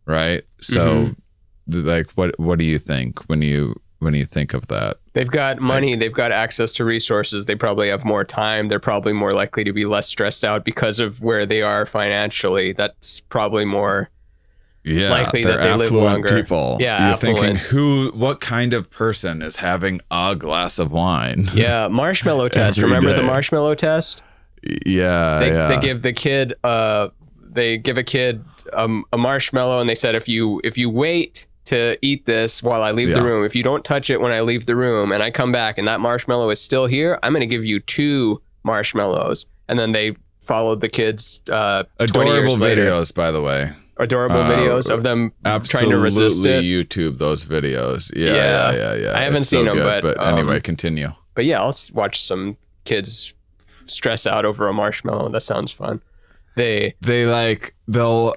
Right? So like what do you think when you think of that? They've got money, they've got access to resources, they probably have more time, they're probably more likely to be less stressed out because of where they are financially. That's probably more likely that they live longer. People. Yeah, you're affluent. thinking what kind of person is having a glass of wine? Yeah, marshmallow test. Remember the marshmallow test? Yeah, they give the kid they give a kid a marshmallow, and they said if you wait to eat this while I leave the room, if you don't touch it when I leave the room and I come back and that marshmallow is still here, I'm going to give you 2 marshmallows. And then they followed the kids 20 years later. Videos, by the way. Adorable videos of them trying to resist it. YouTube those videos. Yeah. I haven't seen them, but anyway, continue. But yeah, I'll watch some kids stress out over a marshmallow. That sounds fun. They'll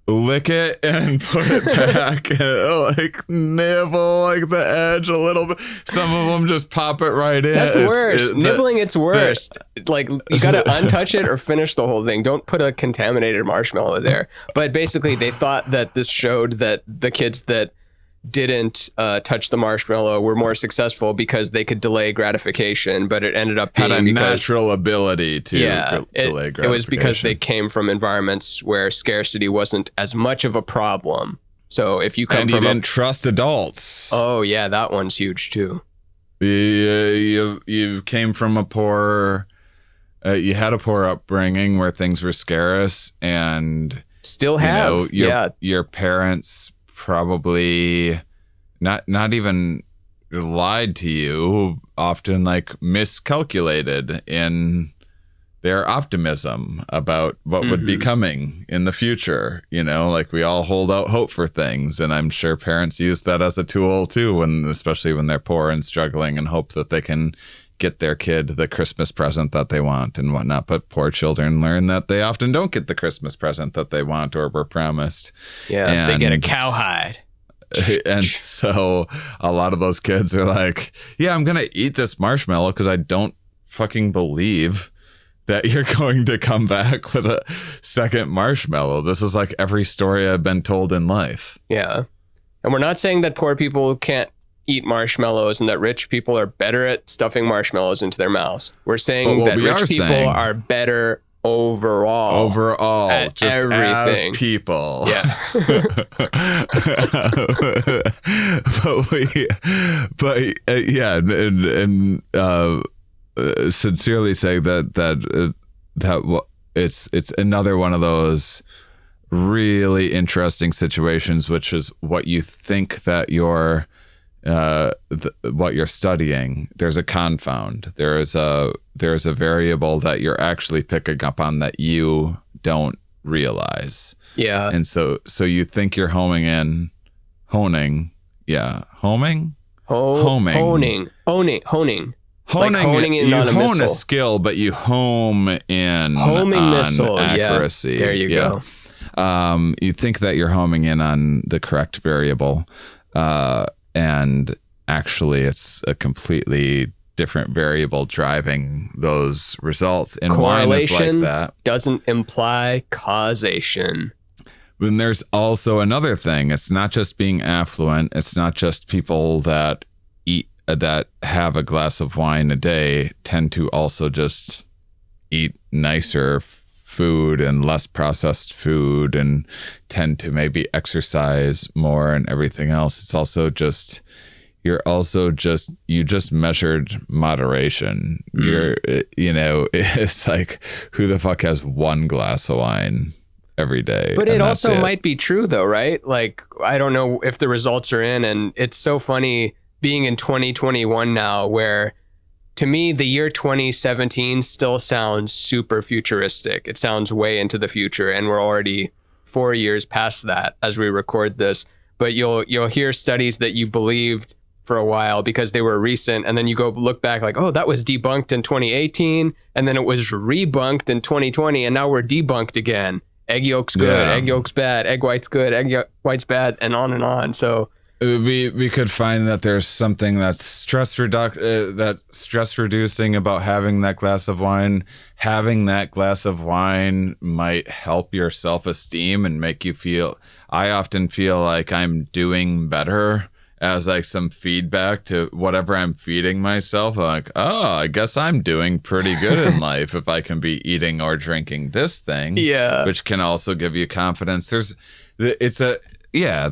lick it and put it back and like nibble like the edge a little bit. Some of them just pop it right in. That's worse. Nibbling, it's worse. Like you got to untouch it or finish the whole thing. Don't put a contaminated marshmallow there. But basically they thought that this showed that the kids that didn't touch the marshmallow were more successful because they could delay gratification, but it ended up being had a natural ability to delay gratification. It was because they came from environments where scarcity wasn't as much of a problem. So if you come and from you didn't trust adults. Oh yeah, that one's huge too. You came from a poor, you had a poor upbringing where things were scarce, and still have your parents probably not even lied to you, often like miscalculated in their optimism about what would be coming in the future. You know, like we all hold out hope for things, and I'm sure parents use that as a tool too, especially when they're poor and struggling, and hope that they can get their kid the Christmas present that they want and whatnot. But poor children learn that they often don't get the Christmas present that they want or were promised. Yeah, and they get a cowhide. And so a lot of those kids are like, yeah, I'm going to eat this marshmallow because I don't fucking believe that you're going to come back with a second marshmallow. This is like every story I've been told in life. Yeah. And we're not saying that poor people can't eat marshmallows and that rich people are better at stuffing marshmallows into their mouths. We're saying that rich people are better overall at just everything. As people. Yeah. Sincerely saying that it's another one of those really interesting situations, which is what you think that you're what you're studying. There's a confound. There's a variable that you're actually picking up on that you don't realize. Yeah. And so you think you're honing. Yeah. Homing? Homing. Honing. honing in on a hone missile. a skill, but you home in Homing on missile, accuracy. Yeah. There you go. You think that you're homing in on the correct variable, and actually it's a completely different variable driving those results. And correlation wine is like that. Doesn't imply causation. Then there's also another thing. It's not just being affluent. It's not just people that that have a glass of wine a day tend to also just eat nicer food and less processed food and tend to maybe exercise more and everything else. It's also just you just measured moderation. It's like, who the fuck has one glass of wine every day? But it also might be true though, right? Like, I don't know if the results are in, and it's so funny being in 2021 now, where to me, the year 2017 still sounds super futuristic. It sounds way into the future, and we're already 4 years past that as we record this. But you'll hear studies that you believed for a while because they were recent, and then you go look back like, oh, that was debunked in 2018, and then it was rebunked in 2020, and now we're debunked again. Egg yolk's good, egg yolk's bad, egg white's good, egg white's bad, and on and on. So we could find that there's something that's stress reducing about having that glass of wine. Having that glass of wine might help your self-esteem and make you feel. I often feel like I'm doing better as like some feedback to whatever I'm feeding myself. Like, oh, I guess I'm doing pretty good in life if I can be eating or drinking this thing. Yeah, which can also give you confidence. The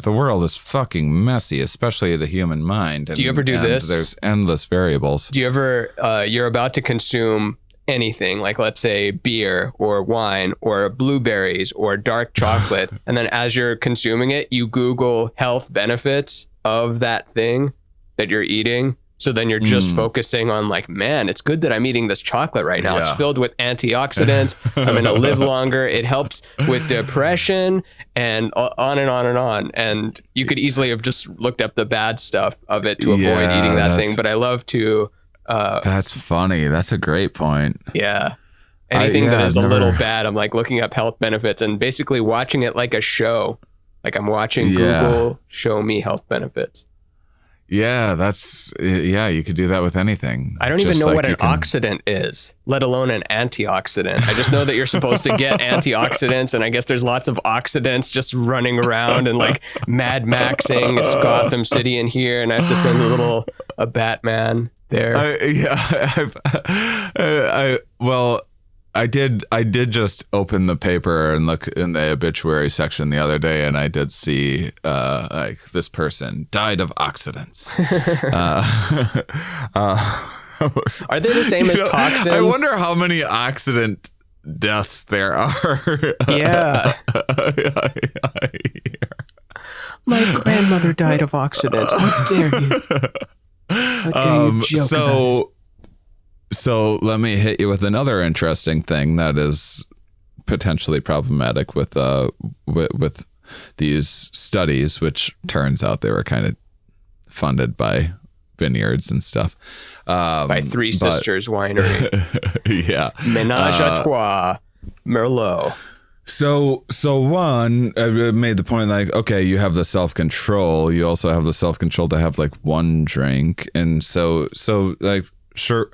world is fucking messy, especially the human mind. Do you ever do this? There's endless variables. Do you ever, you're about to consume anything, like let's say beer or wine or blueberries or dark chocolate, and then as you're consuming it, you Google health benefits of that thing that you're eating. So then you're just focusing on like, man, it's good that I'm eating this chocolate right now. Yeah. It's filled with antioxidants. I'm going to live longer. It helps with depression and on and on and on. And you could easily have just looked up the bad stuff of it to avoid eating that thing. But I love to... that's funny. That's a great point. Yeah. Anything that is a little bad, I'm like looking up health benefits and basically watching it like a show. Like I'm watching Google show me health benefits. Yeah, you could do that with anything. I don't even know what an oxidant is, let alone an antioxidant. I just know that you're supposed to get antioxidants, and I guess there's lots of oxidants just running around and like Mad Maxing. It's Gotham City in here, and I have to send a Batman there. I did just open the paper and look in the obituary section the other day, and I did see like this person died of oxidants. Are they the same as toxins? I wonder how many oxidant deaths there are. Yeah. My grandmother died of oxidants. How dare you? How dare you joke about it? So let me hit you with another interesting thing that is potentially problematic with these studies, which turns out they were kind of funded by vineyards and stuff. By Three Sisters Winery. Yeah. Ménage à Trois, Merlot. So one, I made the point like, okay, you have the self-control. You also have the self-control to have like one drink. And so like, sure.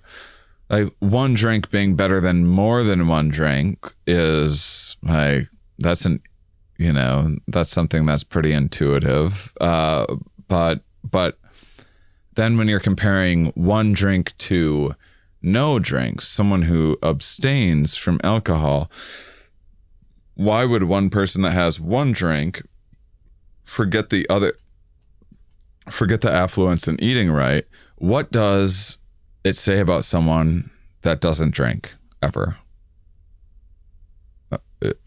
Like one drink being better than more than one drink is like, that's something that's pretty intuitive. But then when you're comparing one drink to no drinks, someone who abstains from alcohol, why would one person that has one drink forget the affluence in eating right? What does it say about someone that doesn't drink ever?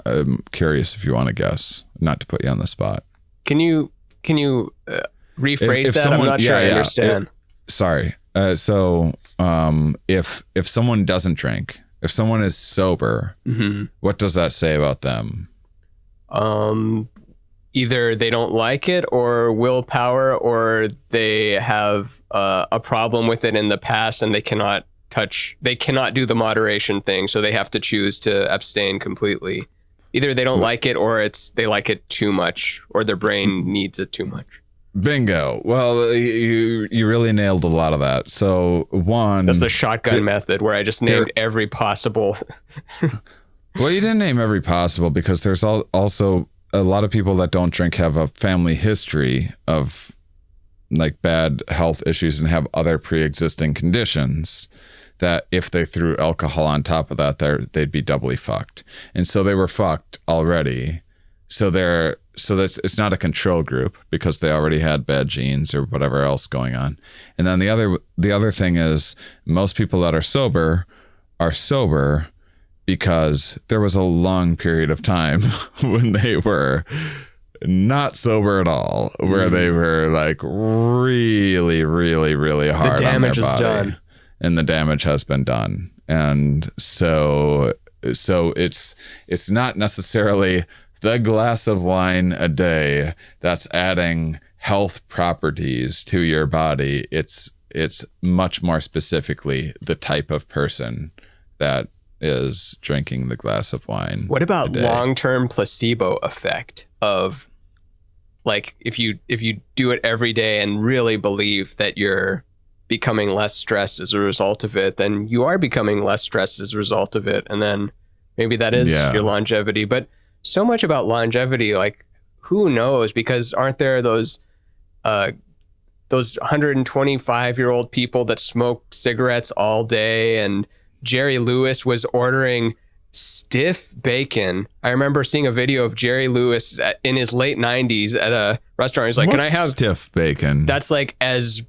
I'm curious if you want to guess, not to put you on the spot. Can you rephrase if that? Someone, I'm not sure I understand. Sorry. So if someone doesn't drink, if someone is sober, what does that say about them? either they don't like it or willpower, or they have a problem with it in the past and they cannot do the moderation thing. So they have to choose to abstain completely. Either they don't like it or they like it too much, or their brain needs it too much. Bingo. Well, you really nailed a lot of that. So one, that's the shotgun method where I just named every possible. Well, you didn't name every possible because there's also a lot of people that don't drink have a family history of like bad health issues and have other pre-existing conditions that if they threw alcohol on top of that, they'd be doubly fucked. And so they were fucked already. So it's not a control group because they already had bad genes or whatever else going on. And then the other thing is most people that are sober because there was a long period of time when they were not sober at all, where they were like really, really, really hard. The damage on their body, is done, and the damage has been done. And so it's not necessarily the glass of wine a day that's adding health properties to your body. It's much more specifically the type of person that is drinking the glass of wine. What about long-term placebo effect of like if you do it every day and really believe that you're becoming less stressed as a result of it, then you are becoming less stressed as a result of it, and then maybe that is your longevity. But so much about longevity, like who knows? Because aren't there those 125-year-old people that smoke cigarettes all day, and Jerry Lewis was ordering stiff bacon. I remember seeing a video of Jerry Lewis in his late 90s at a restaurant. He's like, "Can I have stiff bacon?" That's like as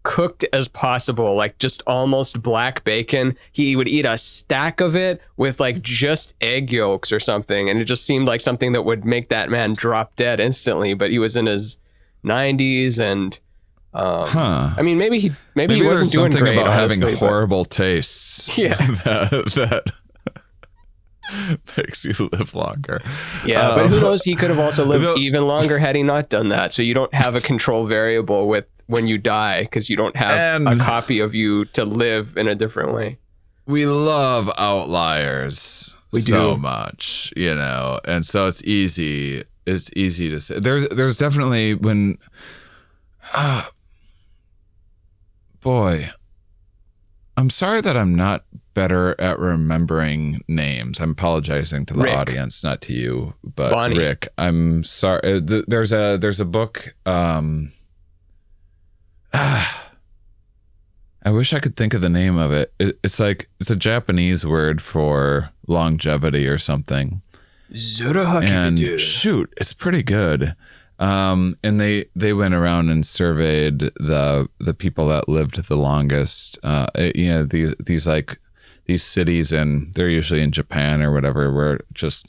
cooked as possible, like just almost black bacon. He would eat a stack of it with like just egg yolks or something, and it just seemed like something that would make that man drop dead instantly. But he was in his 90s, and I mean, maybe he wasn't doing something great, about honestly, having horrible tastes. Yeah, that makes you live longer. Yeah, but who knows? He could have also lived even longer had he not done that. So you don't have a control variable with when you die because you don't have a copy of you to live in a different way. We love outliers so much, and so it's easy. It's easy to say. There's definitely when. Boy, I'm sorry that I'm not better at remembering names. I'm apologizing to the audience, not to you, but Bonnie. Rick. I'm sorry. There's a book. I wish I could think of the name of it. It's a Japanese word for longevity or something. And shoot, it's pretty good. And they went around and surveyed the people that lived the longest. These cities, and they're usually in Japan or whatever, where just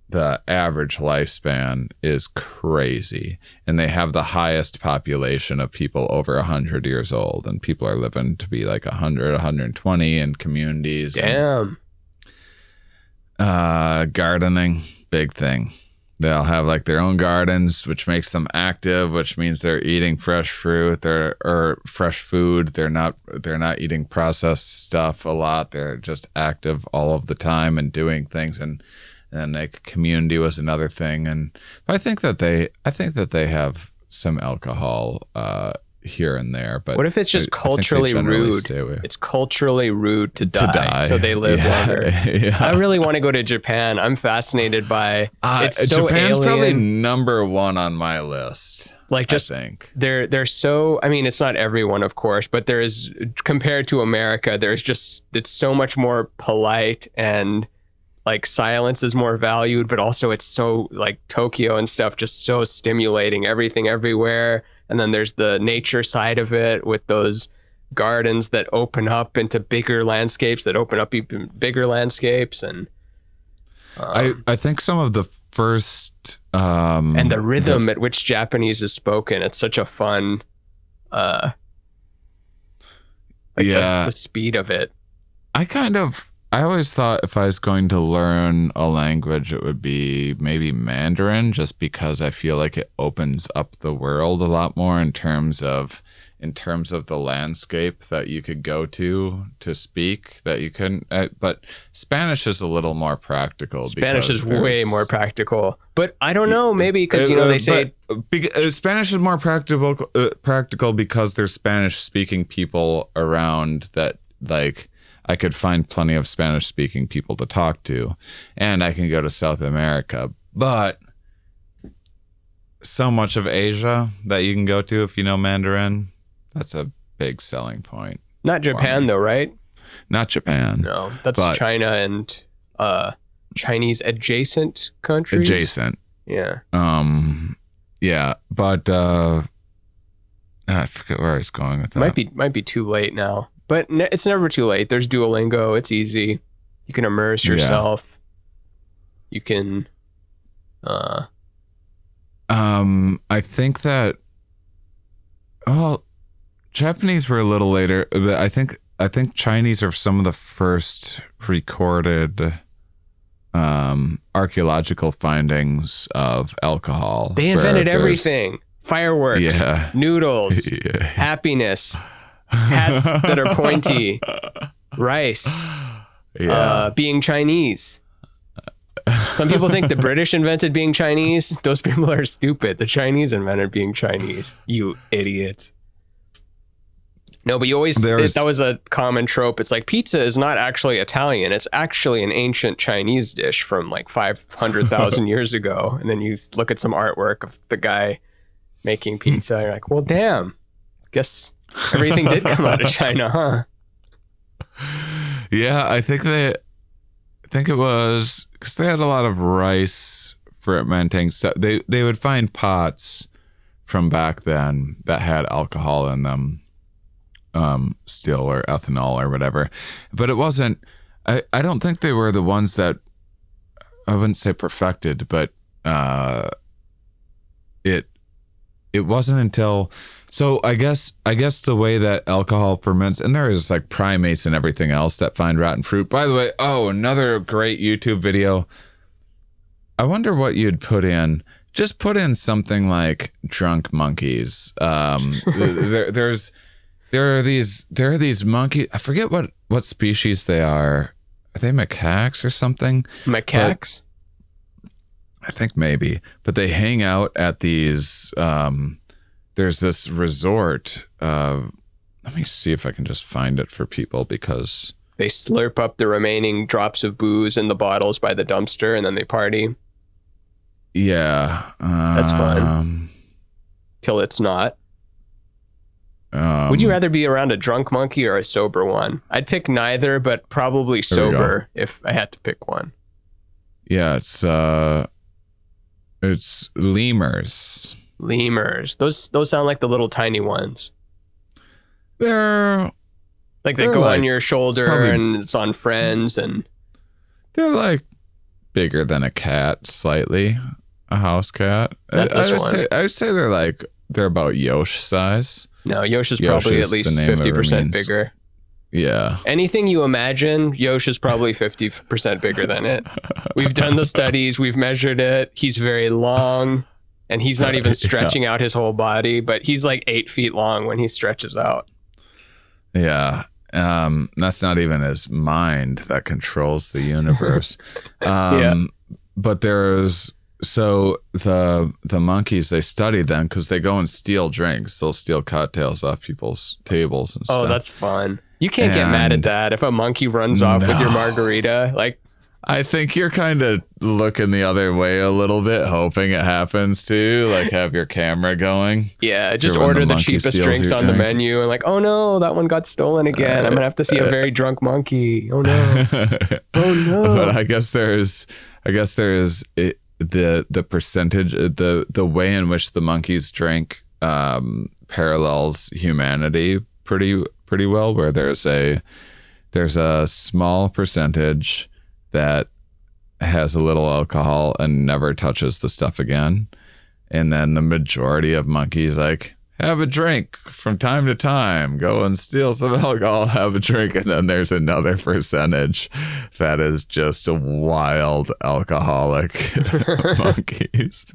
the average lifespan is crazy, and they have the highest population of people over 100 years old, and people are living to be like 100, 120 in communities. Damn. Gardening, big thing. They'll have like their own gardens, which makes them active, which means they're eating fresh fruit or fresh food. They're not eating processed stuff a lot. They're just active all of the time and doing things. And like community was another thing. And I think that they have some alcohol here and there. But what if it's just culturally rude? It's culturally rude to die, so they live longer. Yeah. I really want to go to Japan. I'm fascinated by it's so Japan's alien. Probably number one on my list. Like, just I think they're so. I mean, it's not everyone, of course, but there is, compared to America, it's so much more polite, and like silence is more valued. But also, it's so like Tokyo and stuff, just so stimulating, everything everywhere. And then there's the nature side of it with those gardens that open up into bigger landscapes, that open up even bigger landscapes. And I think some of the first... and the rhythm at which Japanese is spoken, it's such a fun... the speed of it. I kind of always thought if I was going to learn a language, it would be maybe Mandarin, just because I feel like it opens up the world a lot more in terms of the landscape that you could go to speak that you couldn't. But Spanish is a little more practical. Spanish is way more practical. But I don't know, maybe because they say Spanish is more practical because there's Spanish speaking people around that, like, I could find plenty of Spanish speaking people to talk to, and I can go to South America. But so much of Asia that you can go to if you know Mandarin, that's a big selling point. Not Japan though, right? Not Japan. No, that's China and Chinese adjacent countries. Adjacent. Yeah. Yeah, but I forget where I was going with that. Might be too late now, but it's never too late. There's Duolingo. It's easy. You can immerse yourself. Yeah. You can. I think that. Well, Japanese were a little later, but I think Chinese are some of the first recorded archaeological findings of alcohol. They invented everything. Fireworks, noodles, happiness, hats that are pointy, rice, being Chinese. Some people think the British invented being Chinese. Those people are stupid. The Chinese invented being Chinese. You idiots. No, but you always, that was a common trope. It's like pizza is not actually Italian. It's actually an ancient Chinese dish from like 500,000 years ago. And then you look at some artwork of the guy making pizza. And you're like, well, damn, guess everything did come out of China, huh? Yeah, I think it was because they had a lot of rice fermenting. So they would find pots from back then that had alcohol in them. Still, or ethanol or whatever, but it wasn't. I don't think they were the ones that, I wouldn't say perfected, but it wasn't until. So I guess the way that alcohol ferments, and there is like primates and everything else that find rotten fruit. By the way, another great YouTube video. I wonder what you'd put in. Just put in something like drunk monkeys. There are these monkeys. I forget what species they are. Are they macaques or something? Macaques? I think maybe. But they hang out at these. There's this resort. Let me see if I can just find it for people, because they slurp up the remaining drops of booze in the bottles by the dumpster, and then they party. Yeah, that's fun. Till it's not. Would you rather be around a drunk monkey or a sober one? I'd pick neither, but probably sober if I had to pick one. Yeah, it's lemurs. Lemurs. Those sound like the little tiny ones. They're like they go like, on your shoulder and it's on Friends, and they're like bigger than a cat, slightly, a house cat. I would say they're about Yosh size. No, Yosh is probably at least 50% bigger. Yeah. Anything you imagine, Yosh is probably 50% bigger than it. We've done the studies. We've measured it. He's very long, and he's not even stretching out his whole body, but he's like 8 feet long when he stretches out. Yeah. That's not even his mind that controls the universe. But there's... So the monkeys, they study them because they go and steal drinks. They'll steal cocktails off people's tables and stuff. Oh, that's fun. You can't get mad at that. If a monkey runs off with your margarita, like... I think you're kind of looking the other way a little bit, hoping it happens too. Like have your camera going. Yeah, just order the cheapest drinks on the menu and like, oh no, that one got stolen again. I'm going to have to see a very drunk monkey. Oh no. Oh no. But I guess there is the percentage, the way in which the monkeys drink parallels humanity pretty well, where there's a small percentage that has a little alcohol and never touches the stuff again, and then the majority of monkeys like have a drink from time to time. Go and steal some alcohol, have a drink. And then there's another percentage that is just wild alcoholic monkeys.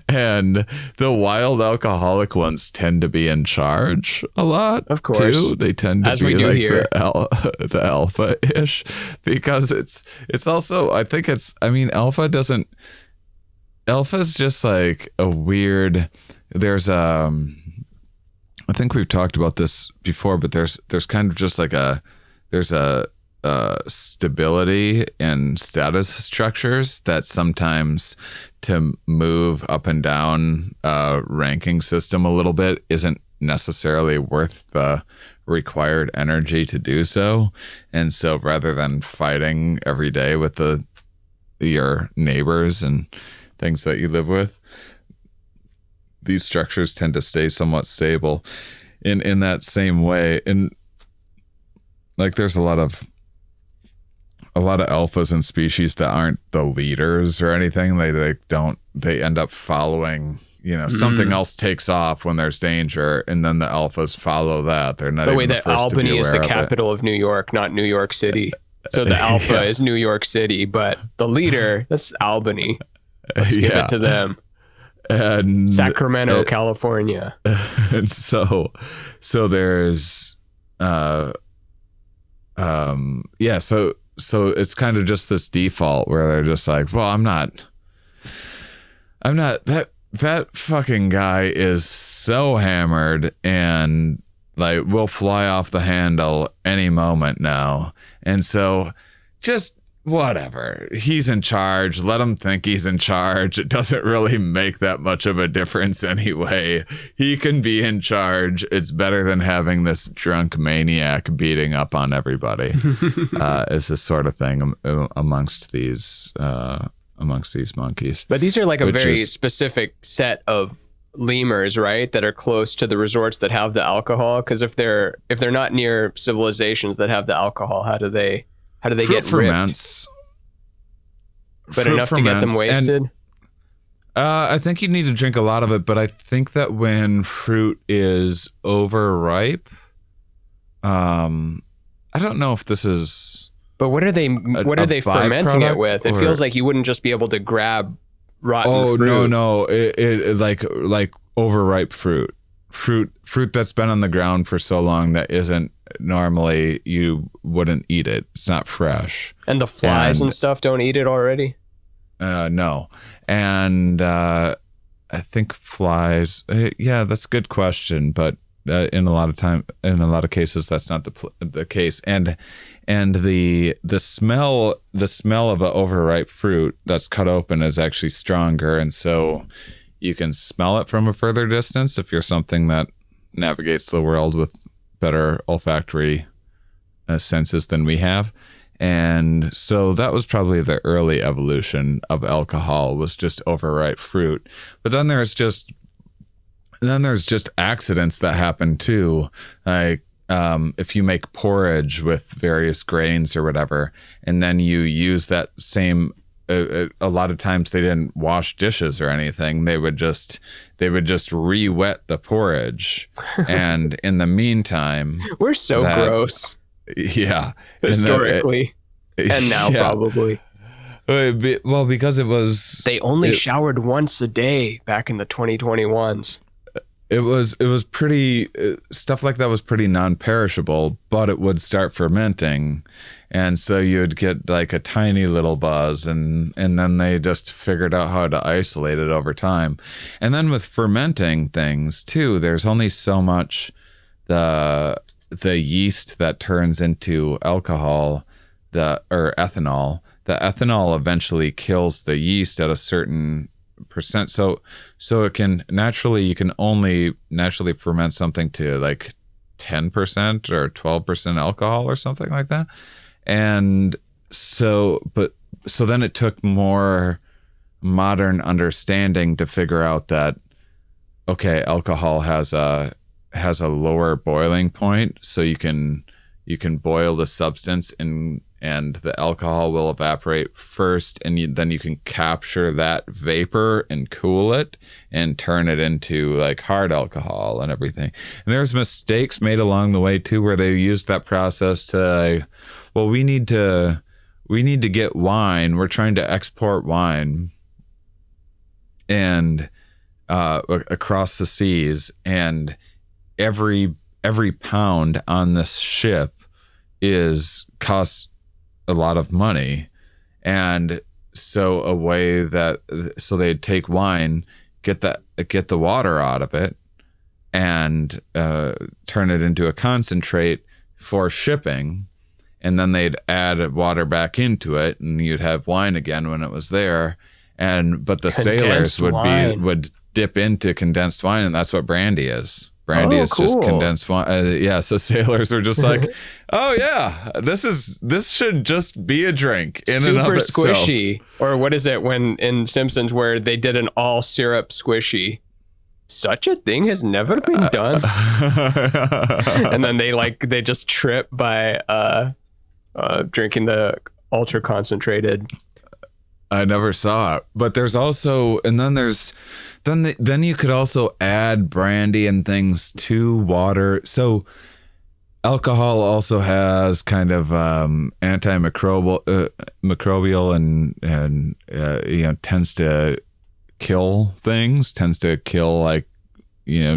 And the wild alcoholic ones tend to be in charge a lot. Of course. Too. They tend to be like the alpha-ish, because it's also, alpha's just like a weird, there's I think we've talked about this before, but there's kind of just like there's a stability in status structures that sometimes to move up and down ranking system a little bit isn't necessarily worth the required energy to do so. And so rather than fighting every day with your neighbors and things that you live with, these structures tend to stay somewhat stable in that same way. And like there's a lot of alphas and species that aren't the leaders or anything. They end up following, something else takes off when there's danger, and then the alphas follow that. They're not the even way the that first Albany to be is the aware of capital of New York, not New York City. So the alpha is New York City, but the leader, that's Albany. Let's give it to them. And Sacramento, California. And so there's so it's kind of just this default where they're just like, well, I'm not that fucking guy is so hammered and like will fly off the handle any moment now. And so just whatever, he's in charge, let him think he's in charge. It doesn't really make that much of a difference anyway. He can be in charge. It's better than having this drunk maniac beating up on everybody. Is this sort of thing amongst these monkeys. But these are like a very specific set of lemurs, right, that are close to the resorts that have the alcohol. Because if they're not near civilizations that have the alcohol, how do they get ferments, ripped? But enough to get them wasted? I think you need to drink a lot of it, but I think that when fruit is overripe, I don't know if this is. But what are they fermenting it with? It feels like you wouldn't just be able to grab rotten fruit. Oh no! It like overripe fruit that's been on the ground for so long that isn't. Normally you wouldn't eat it. It's not fresh. And the flies and stuff don't eat it already? No. And I think flies, that's a good question, but in a lot of cases that's not the case. And the smell of an overripe fruit that's cut open is actually stronger, and so you can smell it from a further distance if you're something that navigates the world with better olfactory senses than we have. And so that was probably the early evolution of alcohol, was just overripe fruit. But then there's just accidents that happen too. Like if you make porridge with various grains or whatever, and then you use that same a lot of times they didn't wash dishes or anything. They would just re-wet the porridge. And in the meantime, we're so gross. Yeah. Historically. And now probably. Well, because they only showered once a day back in the 2021s. It was pretty, stuff like that was pretty non-perishable, but it would start fermenting. And so you'd get like a tiny little buzz, and then they just figured out how to isolate it over time. And then with fermenting things too, there's only so much the yeast that turns into alcohol, or ethanol. The ethanol eventually kills the yeast at a certain percent. So you can only naturally ferment something to like 10% or 12% alcohol or something like that. And so then it took more modern understanding to figure out that, okay, alcohol has a lower boiling point. So you can boil the substance in and the alcohol will evaporate first, and then you can capture that vapor and cool it and turn it into like hard alcohol and everything. And there's mistakes made along the way too, where they used that process to, well, we need to get wine. We're trying to export wine and across the seas, and every pound on this ship costs a lot of money. And so they'd take wine, get the water out of it, and turn it into a concentrate for shipping, and then they'd add water back into it, and you'd have wine again when it was there. But the sailors would dip into condensed wine, and that's what brandy is. Brandy is cool. Just condensed wine. So sailors are just like, oh yeah, this should just be a drink in and of itself. Super squishy. Or what is it when in Simpsons where they did an all syrup squishy? Such a thing has never been done. And then they just trip by drinking the ultra concentrated. I never saw it, but there's also, and then there's, then you could also add brandy and things to water. So alcohol also has kind of antimicrobial and tends to kill things, tends to kill like,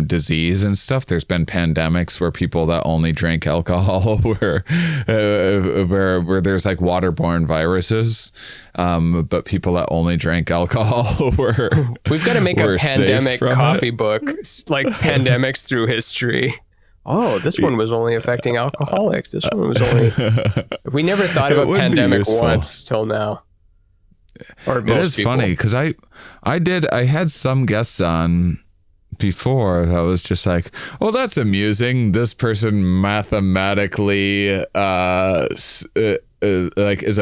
disease and stuff. There's been pandemics where people that only drink alcohol where there's like waterborne viruses, but people that only drank alcohol were we've got to make a pandemic coffee book, like pandemics through history. Oh, this one was only affecting alcoholics. This one was only. We never thought of a pandemic once till now. Or most it is people. Funny because I had some guests on before that was just like, well, that's amusing. This person mathematically is a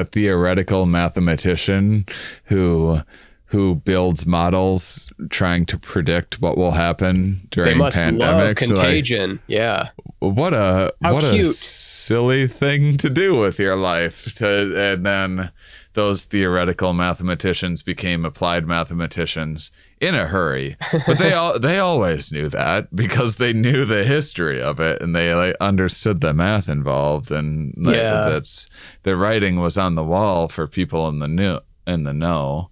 theoretical mathematician who builds models trying to predict what will happen during pandemics. They must love contagion. Yeah. What a silly thing to do with your life. And then those theoretical mathematicians became applied mathematicians in a hurry. But they always knew that because they knew the history of it, and they understood the math involved, and that's the writing was on the wall for people in the know.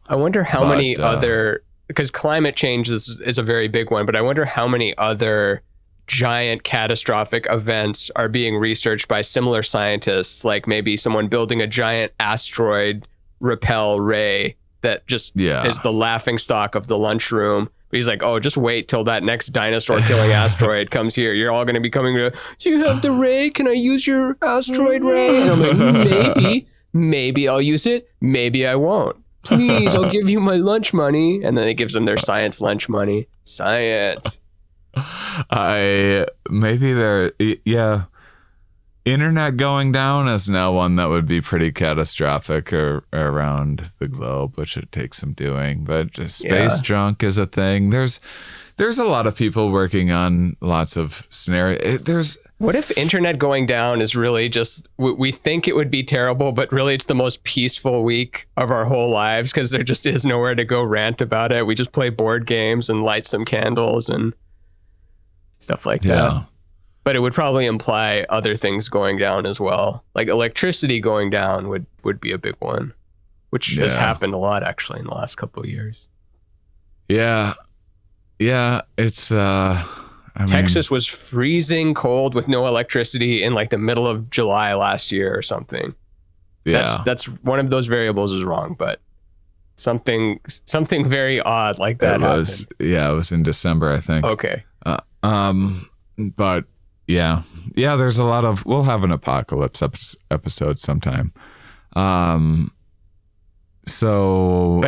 I wonder how many other, because climate change is a very big one, but I wonder how many other giant catastrophic events are being researched by similar scientists, like maybe someone building a giant asteroid repel ray that just is the laughing stock of the lunchroom. But he's like, oh, just wait till that next dinosaur killing asteroid comes here. You're all going to be coming to, do you have the ray? Can I use your asteroid ray? And I'm like, maybe I'll use it. Maybe I won't. Please, I'll give you my lunch money. And then it gives them their science lunch money. Science. Internet going down is now one that would be pretty catastrophic around the globe, which it takes some doing. But just space junk is a thing. There's a lot of people working on lots of scenarios. What if internet going down is really just, we think it would be terrible, but really it's the most peaceful week of our whole lives because there just is nowhere to go rant about it. We just play board games and light some candles and stuff like that. But it would probably imply other things going down as well. Like electricity going down would be a big one, which has happened a lot actually in the last couple of years. Yeah. Yeah. It's, Texas was freezing cold with no electricity in like the middle of July last year or something. Yeah. That's one of those variables is wrong, but something very odd like that happened. It was in December, I think. Okay. But yeah, there's a lot of, we'll have an apocalypse episode sometime. But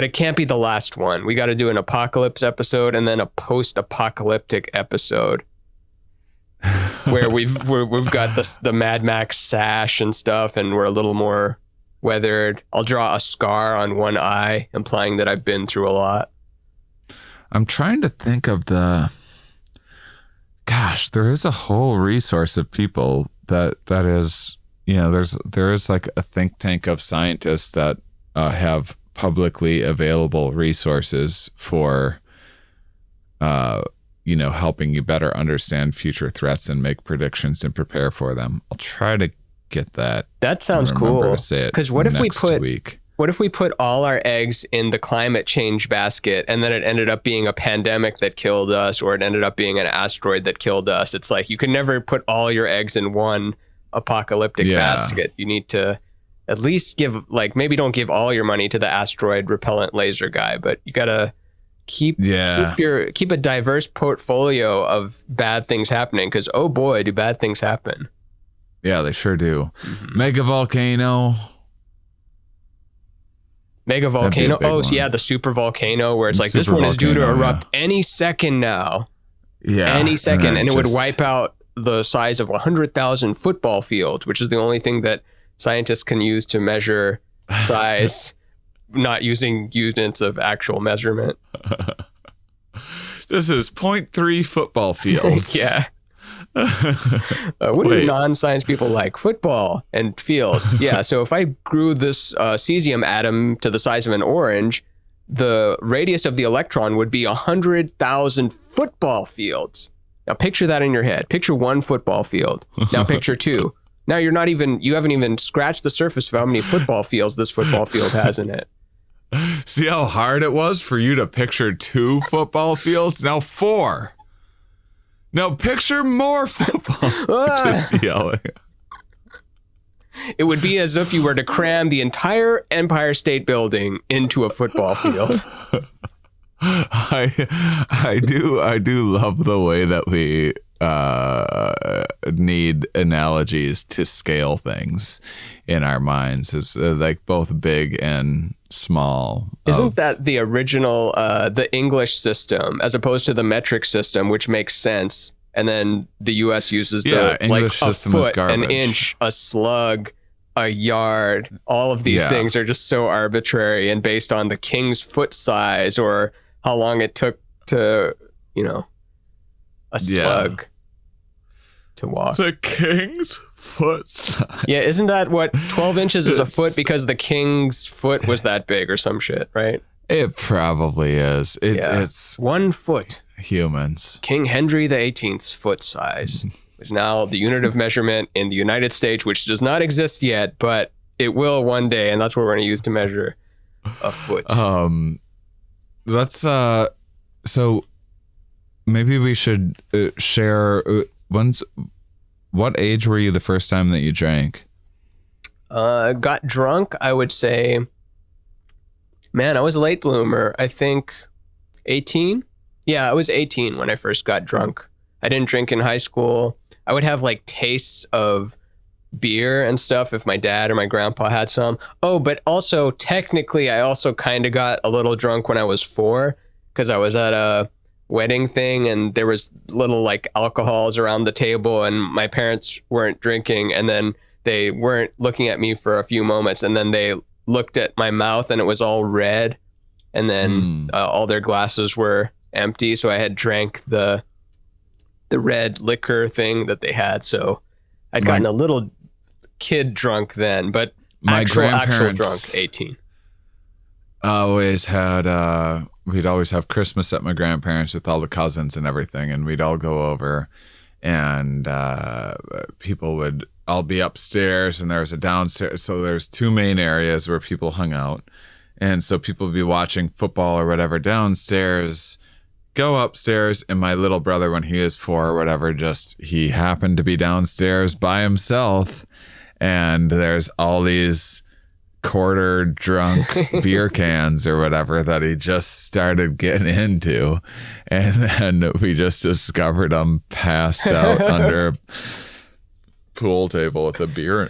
it can't be the last one. We got to do an apocalypse episode and then a post-apocalyptic episode where we've got the Mad Max sash and stuff, and we're a little more weathered. I'll draw a scar on one eye, implying that I've been through a lot. I'm trying to think of Gosh, there is a whole resource of people that is there is like a think tank of scientists that have publicly available resources for helping you better understand future threats and make predictions and prepare for them. I'll try to get that. That sounds cool. Because what if we put all our eggs in the climate change basket, and then it ended up being a pandemic that killed us, or it ended up being an asteroid that killed us? It's like you can never put all your eggs in one apocalyptic basket. You need to at least give, like, maybe don't give all your money to the asteroid repellent laser guy, but you gotta keep a diverse portfolio of bad things happening, because oh boy, do bad things happen. Yeah, they sure do. Mm-hmm. Mega volcano. Oh, so yeah, the super volcano where it's like this one is due to erupt any second now. Yeah, any second, and it would wipe out the size of 100,000 football fields, which is the only thing that scientists can use to measure size, not using units of actual measurement. This is 0.3 football fields. Yeah. What do non-science people like? Football and fields. Yeah. So if I grew this cesium atom to the size of an orange, the radius of the electron would be 100,000 football fields. Now picture that in your head. Picture one football field. Now picture two. Now you haven't even scratched the surface of how many football fields this football field has in it. See how hard it was for you to picture 2 football fields? Now 4. Now picture more football. Just yelling. It would be as if you were to cram the entire Empire State Building into a football field. I do love the way that we need analogies to scale things in our minds. Is like both big and small. Isn't that the original, the English system, as opposed to the metric system, which makes sense? And then the U.S. uses English system a foot, an inch, a slug, a yard. All of these things are just so arbitrary and based on the king's foot size or how long it took to, a slug to walk. The king's foot size. Yeah, isn't that what 12 inches is a foot because the king's foot was that big or some shit, right? It probably is. It's 1 foot. Humans. King Henry XVIII's foot size is now the unit of measurement in the United States, which does not exist yet, but it will one day, and that's what we're going to use to measure a foot. Let's so maybe we should share what age were you the first time that you drank? Got drunk, I would say. Man, I was a late bloomer. I think 18. Yeah, I was 18 when I first got drunk. I didn't drink in high school. I would have like tastes of beer and stuff if my dad or my grandpa had some. Oh, but also technically I also kind of got a little drunk when I was 4 because I was at a wedding thing and there was little like alcohols around the table and my parents weren't drinking and then they weren't looking at me for a few moments and then they looked at my mouth and it was all red and then all their glasses were empty, so I had drank the red liquor thing that they had, so I'd gotten a little kid drunk then, but actual drunk 18. Always had we'd always have Christmas at my grandparents with all the cousins and everything, and we'd all go over and people would all be upstairs and there's a downstairs, so there's 2 main areas where people hung out, and so people would be watching football or whatever downstairs, go upstairs, and my little brother, when he was 4 or whatever, he happened to be downstairs by himself, and there's all these quarter drunk beer cans or whatever that he just started getting into, and then we just discovered him passed out under a pool table with a beer in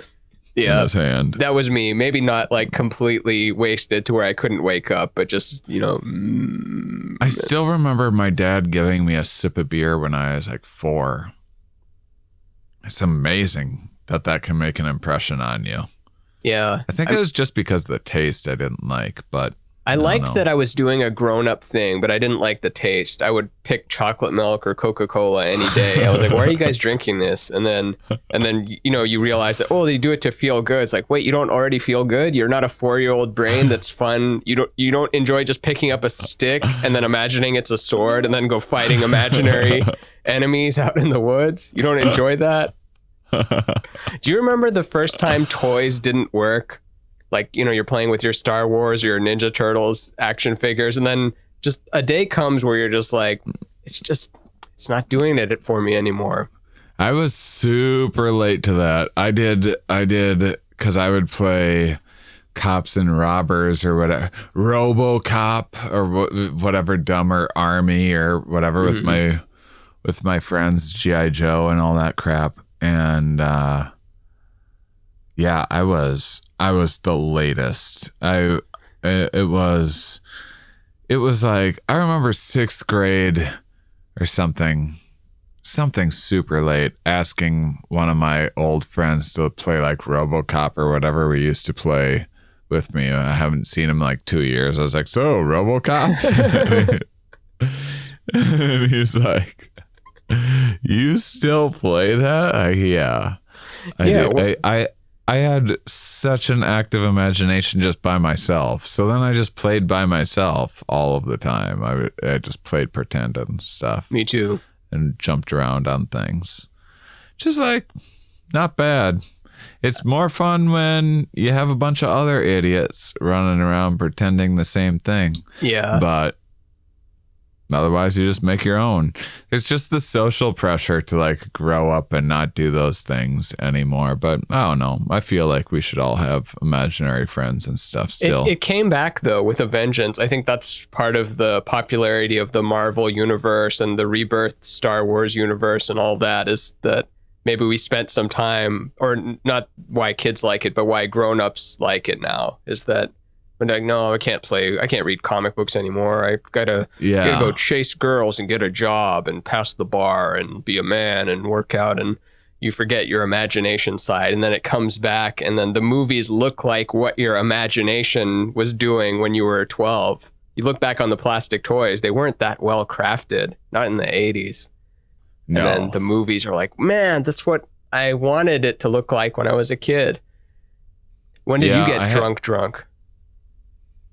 his hand. That was me. Maybe not like completely wasted to where I couldn't wake up, but just, I still remember my dad giving me a sip of beer when I was like 4. It's amazing that can make an impression on you. Yeah. I think it was just because of the taste I didn't like, but I don't liked know. that I was doing a grown-up thing, but I didn't like the taste. I would pick chocolate milk or Coca-Cola any day. I was like, why are you guys drinking this? And then you realize that, oh, they do it to feel good. It's like, wait, you don't already feel good? You're not a 4-year-old brain that's fun. You don't enjoy just picking up a stick and then imagining it's a sword and then go fighting imaginary enemies out in the woods? You don't enjoy that? Do you remember the first time toys didn't work? Like, you're playing with your Star Wars or your Ninja Turtles action figures, and then just a day comes where you're just like, it's not doing it for me anymore. I was super late to that. I did because I would play Cops and Robbers or whatever, RoboCop or whatever, Dumber Army or whatever with my friends, G.I. Joe and all that crap. And yeah, I was the latest. It was like, I remember 6th grade or something super late, asking one of my old friends to play like RoboCop or whatever we used to play with me. I haven't seen him like 2 years. I was like, so RoboCop? And he's like, you still play that? Yeah. I had such an active imagination just by myself. So then I just played by myself all of the time. I just played pretend and stuff. Me too. And jumped around on things. Just like, not bad. It's more fun when you have a bunch of other idiots running around pretending the same thing. Yeah. But otherwise, you just make your own. It's just the social pressure to like grow up and not do those things anymore. But I don't know. I feel like we should all have imaginary friends and stuff still. It came back, though, with a vengeance. I think that's part of the popularity of the Marvel universe and the rebirth Star Wars universe and all that, is that maybe we spent some time, or not why kids like it, but why grown-ups like it now, is that we're like, no, I can't read comic books anymore. I gotta go chase girls and get a job and pass the bar and be a man and work out, and you forget your imagination side. And then it comes back, and then the movies look like what your imagination was doing when you were 12. You look back on the plastic toys, they weren't that well crafted, not in the 80s. No. And then the movies are like, man, that's what I wanted it to look like when I was a kid. When did you get drunk?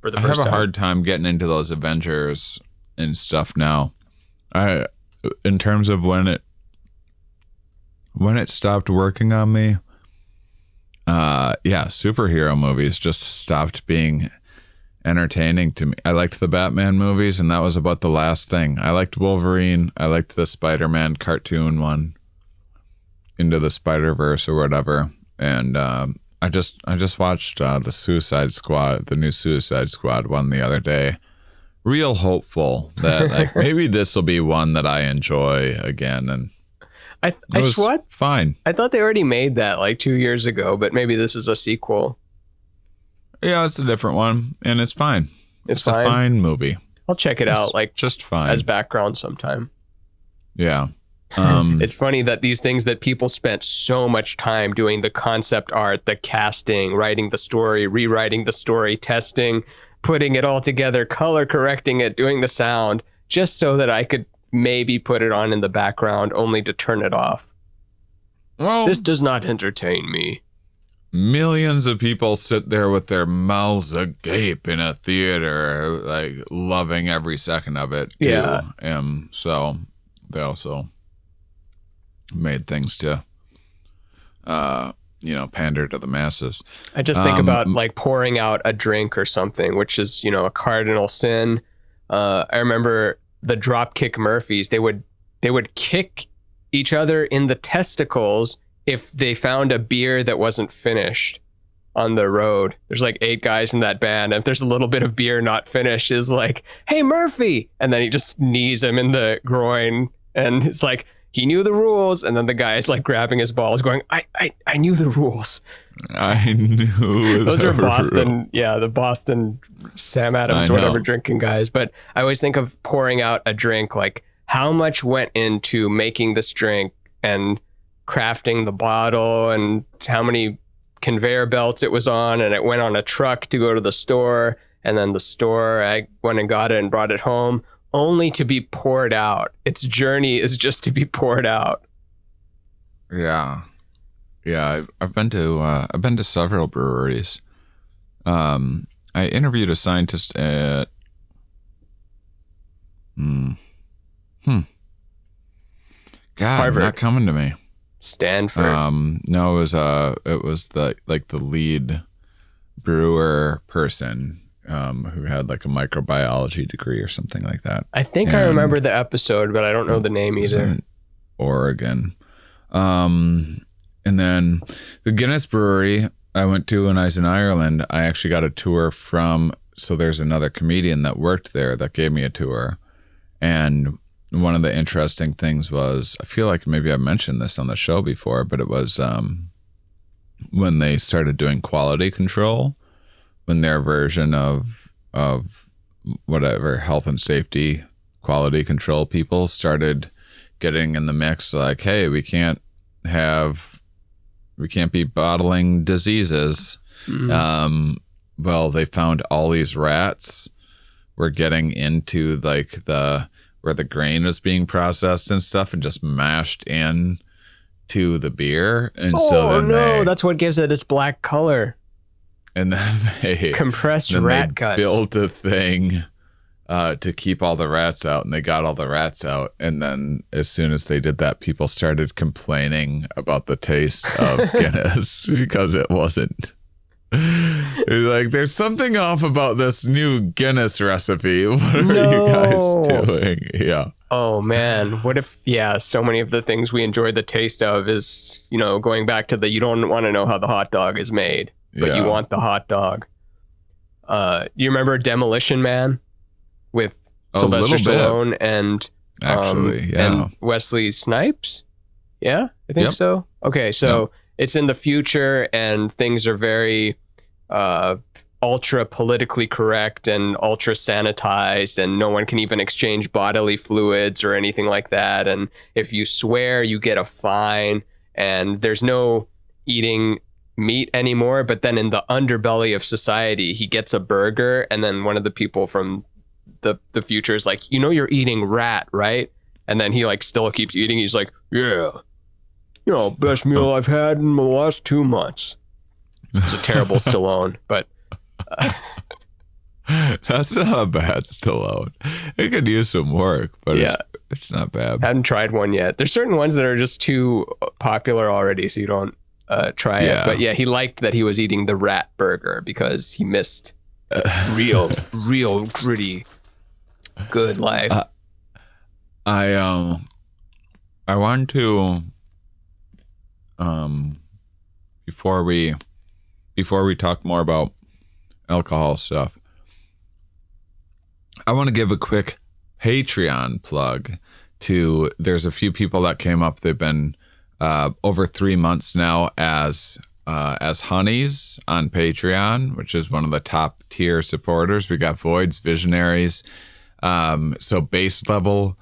For the I first have a time? hard time getting into those Avengers and stuff now. In terms of when it stopped working on me, superhero movies just stopped being entertaining to me. I liked the Batman movies, and that was about the last thing. I liked Wolverine. I liked the Spider-Man cartoon one, Into the Spider-Verse or whatever, and I just watched the Suicide Squad, the new Suicide Squad one the other day. Real hopeful that like maybe this will be one that I enjoy again. And I was fine. I thought they already made that like 2 years ago, but maybe this is a sequel. Yeah, it's a different one, and it's fine. It's fine? A fine movie. I'll check it out, like just fine as background sometime. Yeah. It's funny that these things that people spent so much time doing, the concept art, the casting, writing the story, rewriting the story, testing, putting it all together, color correcting it, doing the sound, just so that I could maybe put it on in the background, only to turn it off. Well, this does not entertain me. Millions of people sit there with their mouths agape in a theater, like loving every second of it too. Yeah. So they also made things to pander to the masses. I just think about like pouring out a drink or something, which is a cardinal sin. I remember the Dropkick Murphys. They would kick each other in the testicles if they found a beer that wasn't finished on the road. There's like 8 guys in that band, and if there's a little bit of beer not finished, is like, hey Murphy, and then he just knees him in the groin, and it's like, he knew the rules, and then the guy's like grabbing his balls going, I knew the rules. I knew those are Boston, the Boston Sam Adams or whatever drinking guys. But I always think of pouring out a drink, like how much went into making this drink and crafting the bottle, and how many conveyor belts it was on, and it went on a truck to go to the store, And then the store, I went and got it and brought it home, only to be poured out. Its journey is just to be poured out. Yeah. I've been to several breweries. I interviewed a scientist at God, Harvard. not coming to me. Stanford. No, it was the lead brewer person who had like a microbiology degree or something like that. I think I remember the episode, but I don't know the name either. In Oregon. And then the Guinness Brewery I went to when I was in Ireland, I actually got a tour so there's another comedian that worked there that gave me a tour. And one of the interesting things was, I feel like maybe I mentioned this on the show before, but it was when they started doing quality control, when their version of whatever health and safety quality control people started getting in the mix, like, hey, we can't be bottling diseases. Well, they found all these rats were getting into like where the grain was being processed and stuff and just mashed in to the beer. And that's what gives it its black color. And then they compressed rat guts. Built a thing to keep all the rats out, and they got all the rats out. And then as soon as they did that, people started complaining about the taste of Guinness because it wasn't. Like, there's something off about this new Guinness recipe. What are you guys doing? Yeah. Oh man, what if so many of the things we enjoy the taste of is, going back to you don't want to know how the hot dog is made, but you want the hot dog. You remember Demolition Man with Sylvester Stallone and and Wesley Snipes? Yeah, I think so. Okay, so it's in the future and things are very ultra politically correct and ultra sanitized, and no one can even exchange bodily fluids or anything like that. And if you swear, you get a fine, and there's no eating meat anymore. But then in the underbelly of society, he gets a burger, and then one of the people from the future is like, you're eating rat, right? And then he like still keeps eating. He's like, yeah, best meal I've had in the last 2 months. It's a terrible Stallone, but that's not a bad Stallone. It could use some work, but it's not bad. Haven't tried one yet. There's certain ones that are just too popular already, so you don't try it. But he liked that he was eating the rat burger because he missed real gritty good life. I want to before we talk more about alcohol stuff, I want to give a quick Patreon plug to, there's a few people that came up. They've been over 3 months now as honeys on Patreon, which is one of the top tier supporters. We got Void's Visionaries. So base level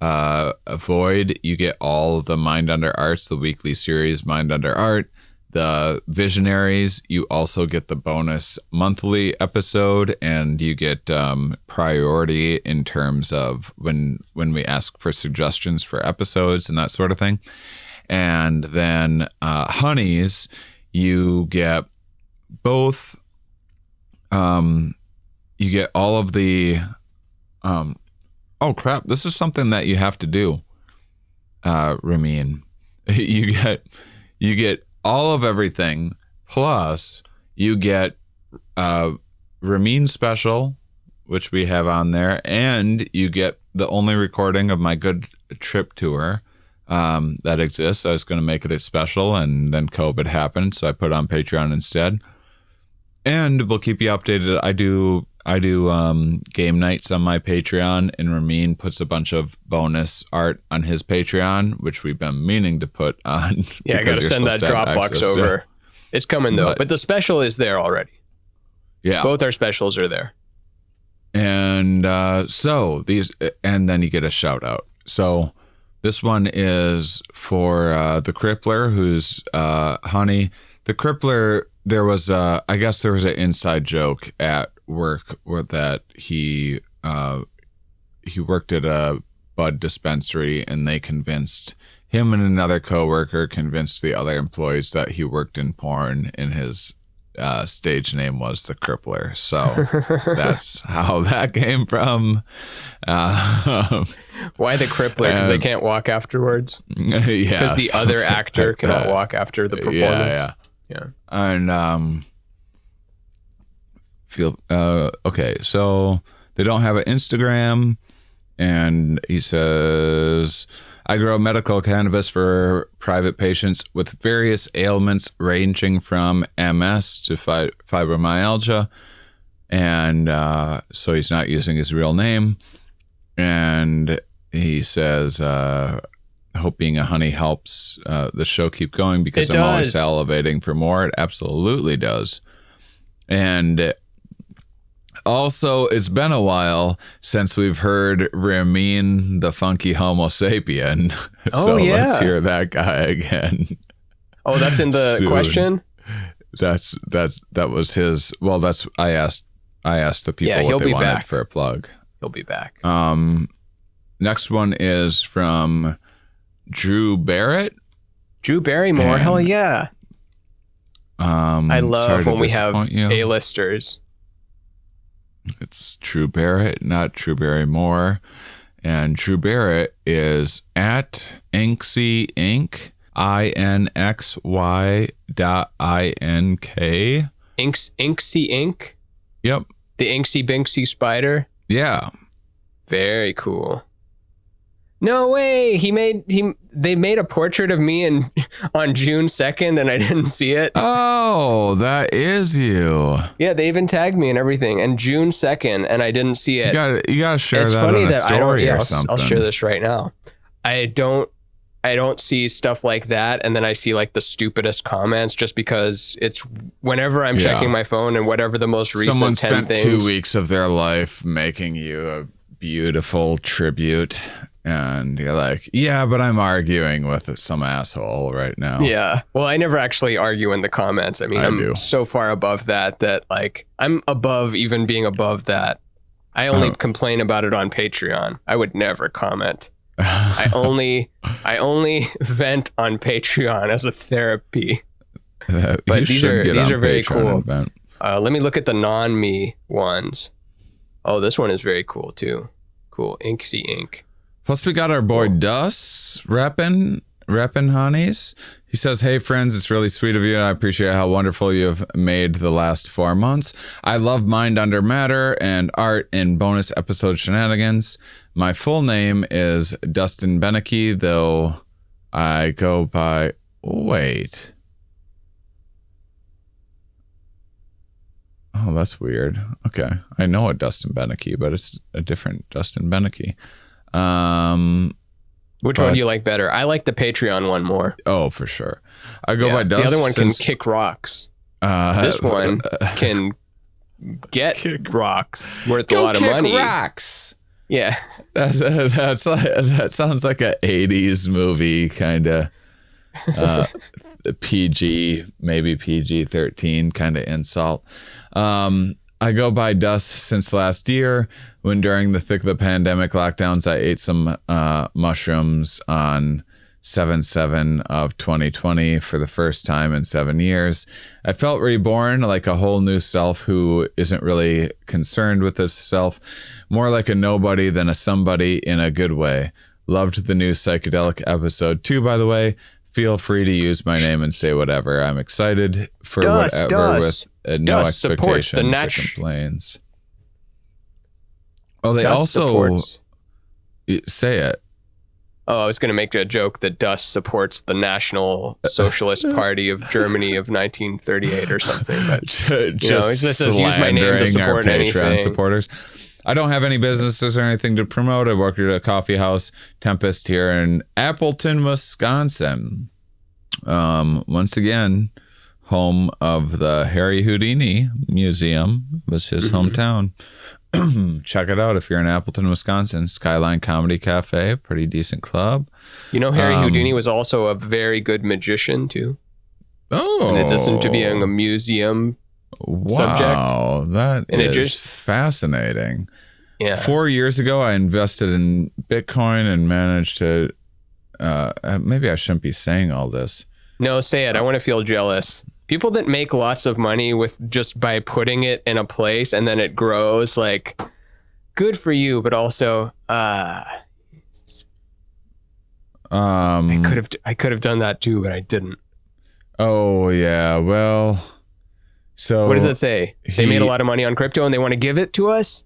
Void, you get all of the Mind Under Arts, the weekly series Mind Under Art. The Visionaries, you also get the bonus monthly episode, and you get priority in terms of when we ask for suggestions for episodes and that sort of thing. And then Honeys, you get both. You get all of the. Oh crap! This is something that you have to do, Ramin. You get all of everything, plus you get Ramin special, which we have on there, and you get the only recording of my Good Trip tour that exists. I was going to make it a special, and then COVID happened, so I put it on Patreon instead. And we'll keep you updated. I do game nights on my Patreon, and Ramin puts a bunch of bonus art on his Patreon, which we've been meaning to put on. Yeah, I got to send that Dropbox over. It's coming though, but the special is there already. Yeah, both our specials are there. And so these, and then you get a shout out. So this one is for the Crippler, who's honey. The Crippler. There was I guess there was an inside joke at work that he worked at a bud dispensary, and they convinced him and another coworker convinced the other employees that he worked in porn, and his stage name was the Crippler. So that's how that came from. Why the Crippler? Because they can't walk afterwards? Yeah. Because the other actor cannot walk after the performance? Yeah. And okay, so they don't have an Instagram, and he says, I grow medical cannabis for private patients with various ailments ranging from MS to fibromyalgia. And so he's not using his real name. And he says, hope being a honey helps the show keep going because I'm always salivating for more. It absolutely does. And also, it's been a while since we've heard Ramin the Funky Homo Sapien. So let's hear that guy again. Oh, that's in the question? That was his. Well, I asked the people what they wanted for a plug. He'll be back. Next one is from Drew Barrett. Drew Barrymore, hell yeah. I love when we have A-listers. It's Drew Barrett, not Drew Barrymore. And Drew Barrett is at Inksy Inc. INXY.INK. Inksy Inc. Yep. The Inksy Binksy spider. Yeah. Very cool. No way. They made a portrait of me on June 2nd and I didn't see it. Oh, that is you. Yeah, they even tagged me and everything. And June 2nd and I didn't see it. You gotta share that on a story or something. I'll share this right now. I don't see stuff like that, and then I see like the stupidest comments just because it's whenever I'm checking my phone and whatever the most recent someone 10 spent things. 2 weeks of their life making you a beautiful tribute. And you're like, yeah, but I'm arguing with some asshole right now. Yeah. Well, I never actually argue in the comments. I mean, I'm so far above that like I'm above even being above that. I only complain about it on Patreon. I would never comment. I only vent on Patreon as a therapy. But these are very cool. Let me look at the non-me ones. Oh, this one is very cool too. Cool. Inksy Ink. Plus, we got our boy Dust reppin' honeys. He says, hey, friends, it's really sweet of you. I appreciate how wonderful you have made the last 4 months. I love Mind Under Matter and art in bonus episode shenanigans. My full name is Dustin Beneke, though I go by... Wait. Oh, that's weird. Okay. I know a Dustin Beneke, but it's a different Dustin Beneke. Which one do you like better? I like the Patreon one more. Oh, for sure. I go by Dust. The other one can kick rocks. This one can get rocks worth a lot of money. Rocks. Yeah. That sounds like a 80s movie kind of PG, maybe PG-13 kind of insult. I go by Dust since last year when during the thick of the pandemic lockdowns, I ate some mushrooms on 7/7 of 2020 for the first time in 7 years. I felt reborn, like a whole new self who isn't really concerned with this self, more like a nobody than a somebody in a good way. Loved the new psychedelic episode too, by the way. Feel free to use my name and say whatever. I'm excited for whatever with no expectations or complaints. Oh, they also say it. Oh, I was going to make a joke that Dust supports the National Socialist Party of Germany of 1938 or something. But just use my name to support our Patreon anything. Supporters. I don't have any businesses or anything to promote. I work at a coffee house, Tempest, here in Appleton, Wisconsin. Once again, home of the Harry Houdini Museum. It was his hometown. Check it out if you're in Appleton, Wisconsin. Skyline Comedy Cafe, pretty decent club. You know, Harry Houdini was also a very good magician too. Oh, in addition to being a museum subject. Wow, that And it is just- fascinating. Yeah. 4 years ago, I invested in Bitcoin and managed to. Maybe I shouldn't be saying all this. No, say it. I want to feel jealous. People that make lots of money with just by putting it in a place and then it grows, like, good for you, but also I could have done that too, but I didn't. Oh yeah, well, so What does it say? They made a lot of money on crypto and they want to give it to us?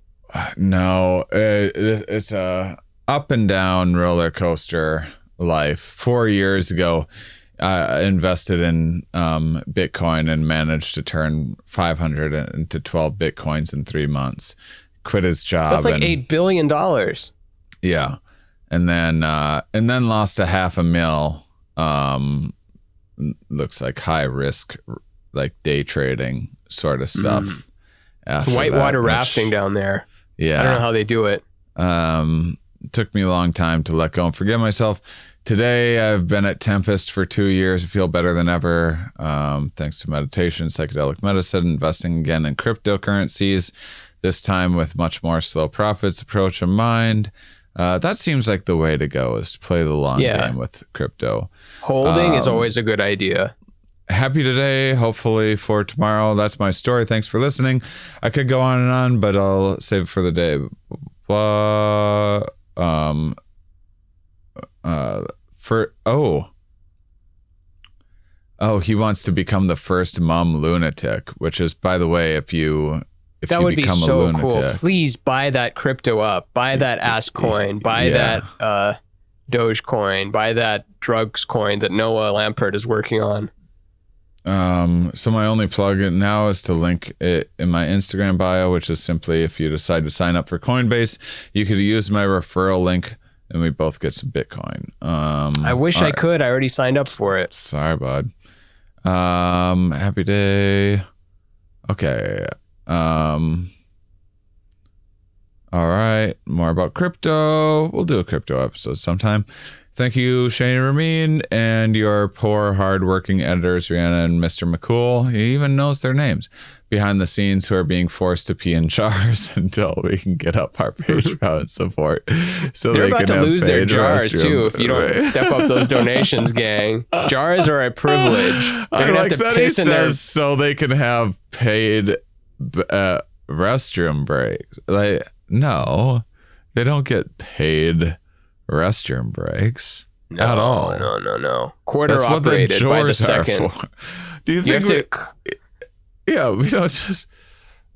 No, it's a up and down roller coaster life. 4 years ago, I invested in Bitcoin and managed to turn 500 into 12 Bitcoins in 3 months. Quit his job. That's like $8 billion. Yeah, and then lost $500,000. Looks like high risk, like day trading sort of stuff. It's whitewater rafting down there. Yeah, I don't know how they do it. Took me a long time to let go and forgive myself. Today, I've been at Tempest for 2 years. I feel better than ever. Thanks to meditation, psychedelic medicine, investing again in cryptocurrencies, this time with much more slow profits approach in mind. That seems like the way to go, is to play the long game with crypto. Holding is always a good idea. Happy today, hopefully for tomorrow. That's my story. Thanks for listening. I could go on and on, but I'll save it for the day. He wants to become the first mom lunatic, which is, by the way, if you that would be so lunatic, cool. Please buy that crypto up. Buy that ass coin. Buy that Dogecoin. Buy that drugs coin that Noah Lampert is working on. So my only plug now is to link it in my Instagram bio, which is simply, if you decide to sign up for Coinbase, you could use my referral link and we both get some Bitcoin. I wish I could. I already signed up for it. Sorry, bud. Happy day. Okay. All right. More about crypto. We'll do a crypto episode sometime. Thank you, Shane and Ramin, and your poor, hardworking editors, Rihanna and Mr. McCool. He even knows their names. Behind the scenes, who are being forced to pee in jars until we can get up our Patreon support. So they're about to lose their jars, restroom. too, if you don't step up those donations, gang. Jars are a privilege. I like that he says so they can have paid restroom breaks. Like, no, they don't get paid restroom breaks at all. No. Quarter operated by the second. Do you think yeah, we don't just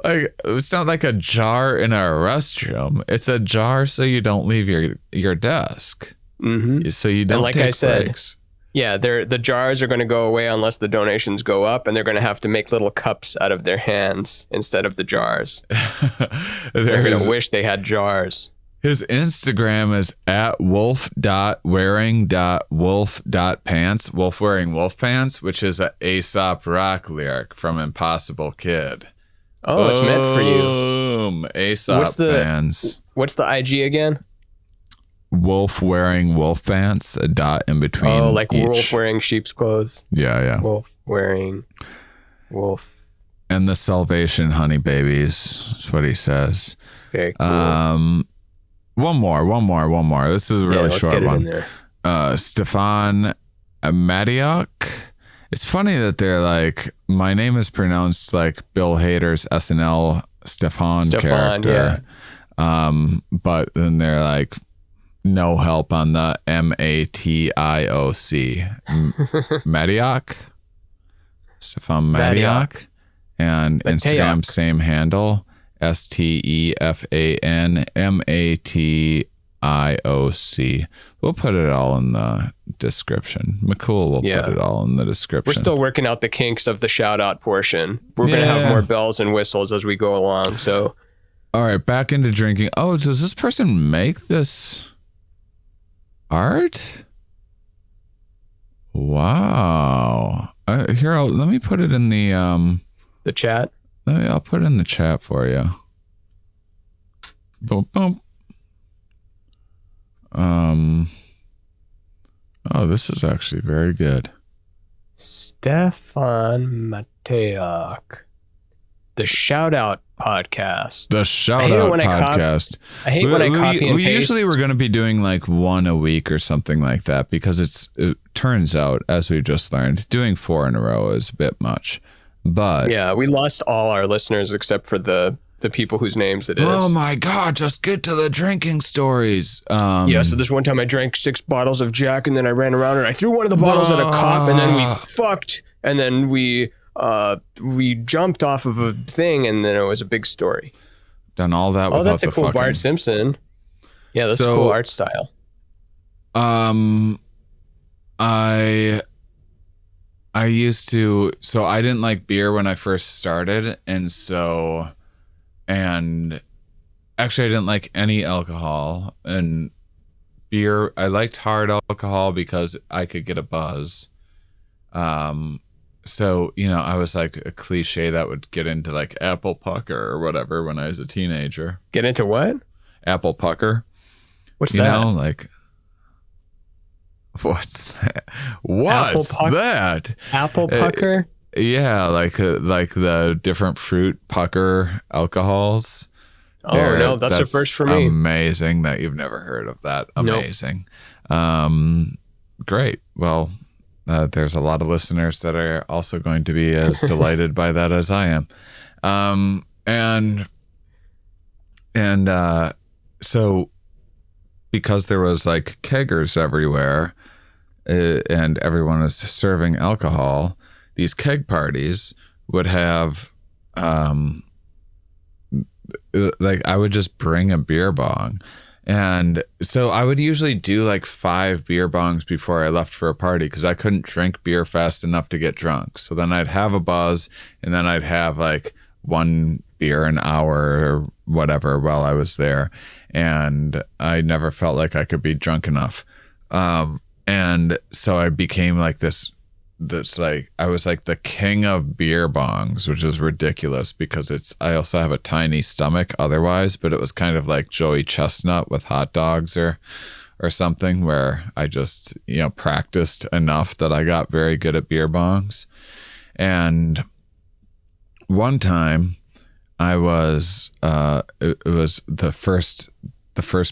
like, it's not like a jar in our restroom. It's a jar so you don't leave your desk. Mm-hmm. So you don't and like take I said, breaks. Yeah, the jars are going to go away unless the donations go up, and they're going to have to make little cups out of their hands instead of the jars. They're going to wish they had jars. His Instagram is at wolf.wearing.wolf.pants. Wolf wearing wolf pants, which is a Aesop Rock lyric from Impossible Kid. Oh, it's meant for you. Boom. Aesop fans. What's the IG again? Wolf wearing wolf pants, a dot in between. Oh, like each. wolf wearing sheep's clothes. Yeah. Wolf wearing wolf. And the Salvation Honey Babies is what he says. Very cool. One more. This is a really short one. Stefan Madiok. It's funny that they're like, my name is pronounced like Bill Hader's SNL Stefan character. Yeah. But then they're like, no help on the MATIOC. Madiok? Stefan Madiok. And Instagram, same handle. STEFANMATIOC. We'll put it all in the description. McCool will put it all in the description. We're still working out the kinks of the shout out portion. We're going to have more bells and whistles as we go along. So, all right, back into drinking. Oh, does this person make this art? Wow. Here, let me put it in the chat. I'll put it in the chat for you. Boom, boom. Oh, this is actually very good. Stefan Mateok. The Shout Out Podcast. The Shout Out Podcast. I hate when I copy and we paste. usually were going to be doing like one a week or something like that, because it turns out, as we just learned, doing 4 in a row is a bit much. But yeah, we lost all our listeners except for the people whose names it is. Oh my God, just get to the drinking stories. Yeah, so this one time I drank 6 bottles of Jack, and then I ran around and I threw one of the bottles at a cop, and then we fucked, and then we jumped off of a thing, and then it was a big story. Done all that without that's a the cool fucking... Bart Simpson. Yeah, that's a cool art style. I used to, so I didn't like beer when I first started, and actually I didn't like any alcohol, and beer, I liked hard alcohol because I could get a buzz. So, I was like a cliche that would get into like apple pucker or whatever when I was a teenager. Get into what? Apple pucker. What's that? What's that? What's that? Apple pucker? Yeah, like the different fruit pucker alcohols. Oh, no, that's a first for me. Amazing that you've never heard of that. Amazing. Nope. Great. Well, there's a lot of listeners that are also going to be as delighted by that as I am. So because there was like keggers everywhere, and everyone was serving alcohol, these keg parties would have, like I would just bring a beer bong. And so I would usually do like 5 beer bongs before I left for a party, because I couldn't drink beer fast enough to get drunk. So then I'd have a buzz, and then I'd have like 1 beer an hour or whatever while I was there. And I never felt like I could be drunk enough. And so I became like this like, I was like the king of beer bongs, which is ridiculous because I also have a tiny stomach otherwise, but it was kind of like Joey Chestnut with hot dogs or something, where I just, practiced enough that I got very good at beer bongs. And one time I was, it was the first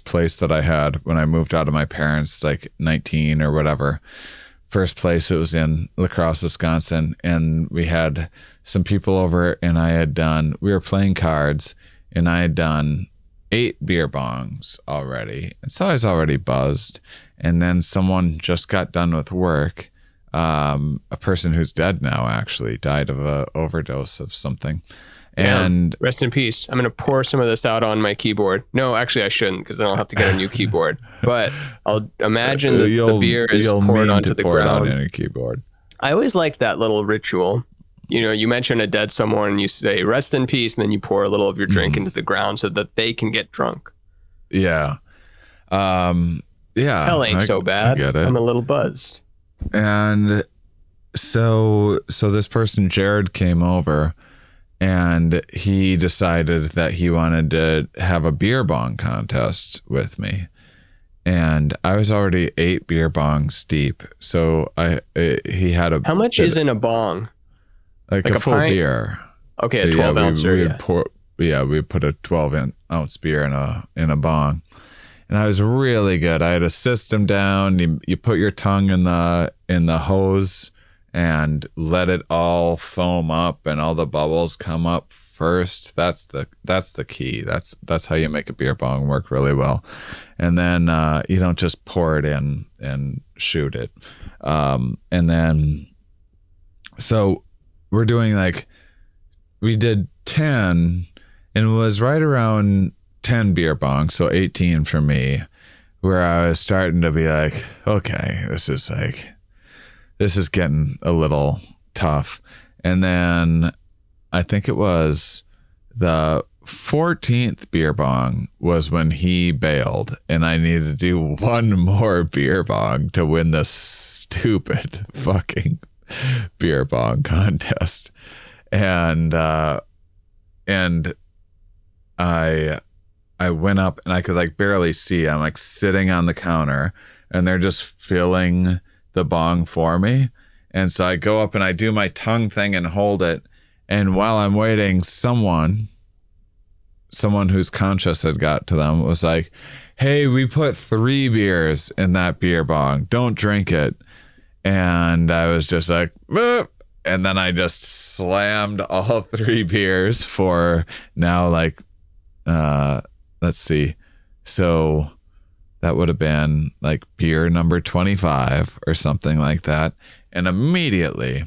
place that I had when I moved out of my parents, like 19 or whatever. First place, it was in La Crosse, Wisconsin, and we had some people over, and we were playing cards, and I had done 8 beer bongs already. And so I was already buzzed. And then someone just got done with work. A person who's dead now, actually died of an overdose of something. And rest in peace. I'm going to pour some of this out on my keyboard. No, actually I shouldn't, because then I'll have to get a new keyboard. But I'll imagine that the beer is poured onto the ground. On your keyboard. I always liked that little ritual. You mention a dead someone and you say, rest in peace, and then you pour a little of your drink into the ground so that they can get drunk. Yeah. Hell ain't so bad. I get it. I'm a little buzzed. And so this person, Jared, came over, and he decided that he wanted to have a beer bong contest with me. And I was already 8 beer bongs deep. So he had a... How much is in a bong? Like a full pint? Beer. Okay, a 12 ouncer. We put a 12-ounce beer in a bong. And I was really good. I had a system down. You put your tongue in the hose and let it all foam up, and all the bubbles come up first. That's the key. That's how you make a beer bong work really well. And then you don't just pour it in and shoot it. And then so we're doing we did 10, and it was right around 10 beer bongs, so 18 for me, where I was starting to be like, okay, this is getting a little tough. And then I think it was the 14th beer bong was when he bailed, and I needed to do 1 more beer bong to win this stupid fucking beer bong contest. And I went up, and I could barely see. I'm sitting on the counter, and they're just filling the bong for me. And so I go up and I do my tongue thing and hold it, And while I'm waiting, someone who's conscious had got to them was like, hey, we put 3 beers in that beer bong. Don't drink it. And I was just like, "Boop." And then I just slammed all 3 beers for now, like, let's see. So that would have been like beer number 25 or something like that. And immediately,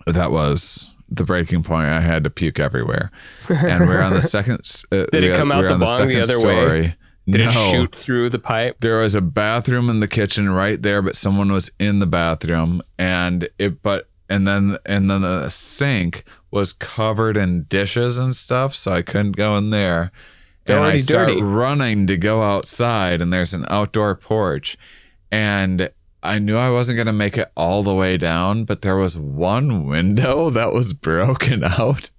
that was the breaking point. I had to puke everywhere. And we're on the second. Did it come out the bong the other way? Did it shoot through the pipe? There was a bathroom in the kitchen right there, but someone was in the bathroom, and then the sink was covered in dishes and stuff, so I couldn't go in there. It's already dirty. I start running to go outside, and there's an outdoor porch, and I knew I wasn't going to make it all the way down, but there was one window that was broken out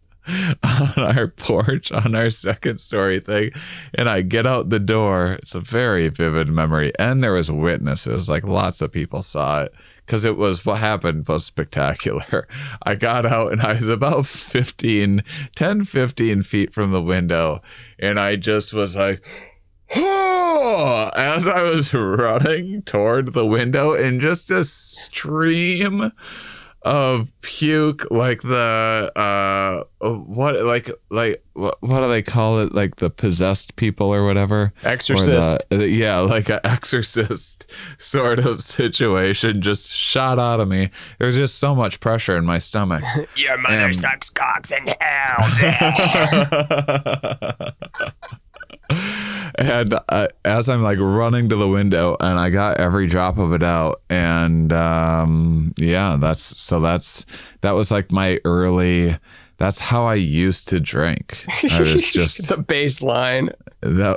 on our porch, on our second story thing. And I get out the door. It's a very vivid memory. And there was witnesses, like lots of people saw it, because it was, what happened was spectacular. I got out and I was about 10, 15 feet from the window. And I just was like, as I was running toward the window, and just a stream of puke, like the what do they call it, like the possessed people or whatever, exorcist, yeah, like an exorcist sort of situation just shot out of me. There was just so much pressure in my stomach. Your mother sucks cocks in hell. And as I'm like running to the window, and I got every drop of it out, and that was like my early. That's how I used to drink. I was just the baseline. That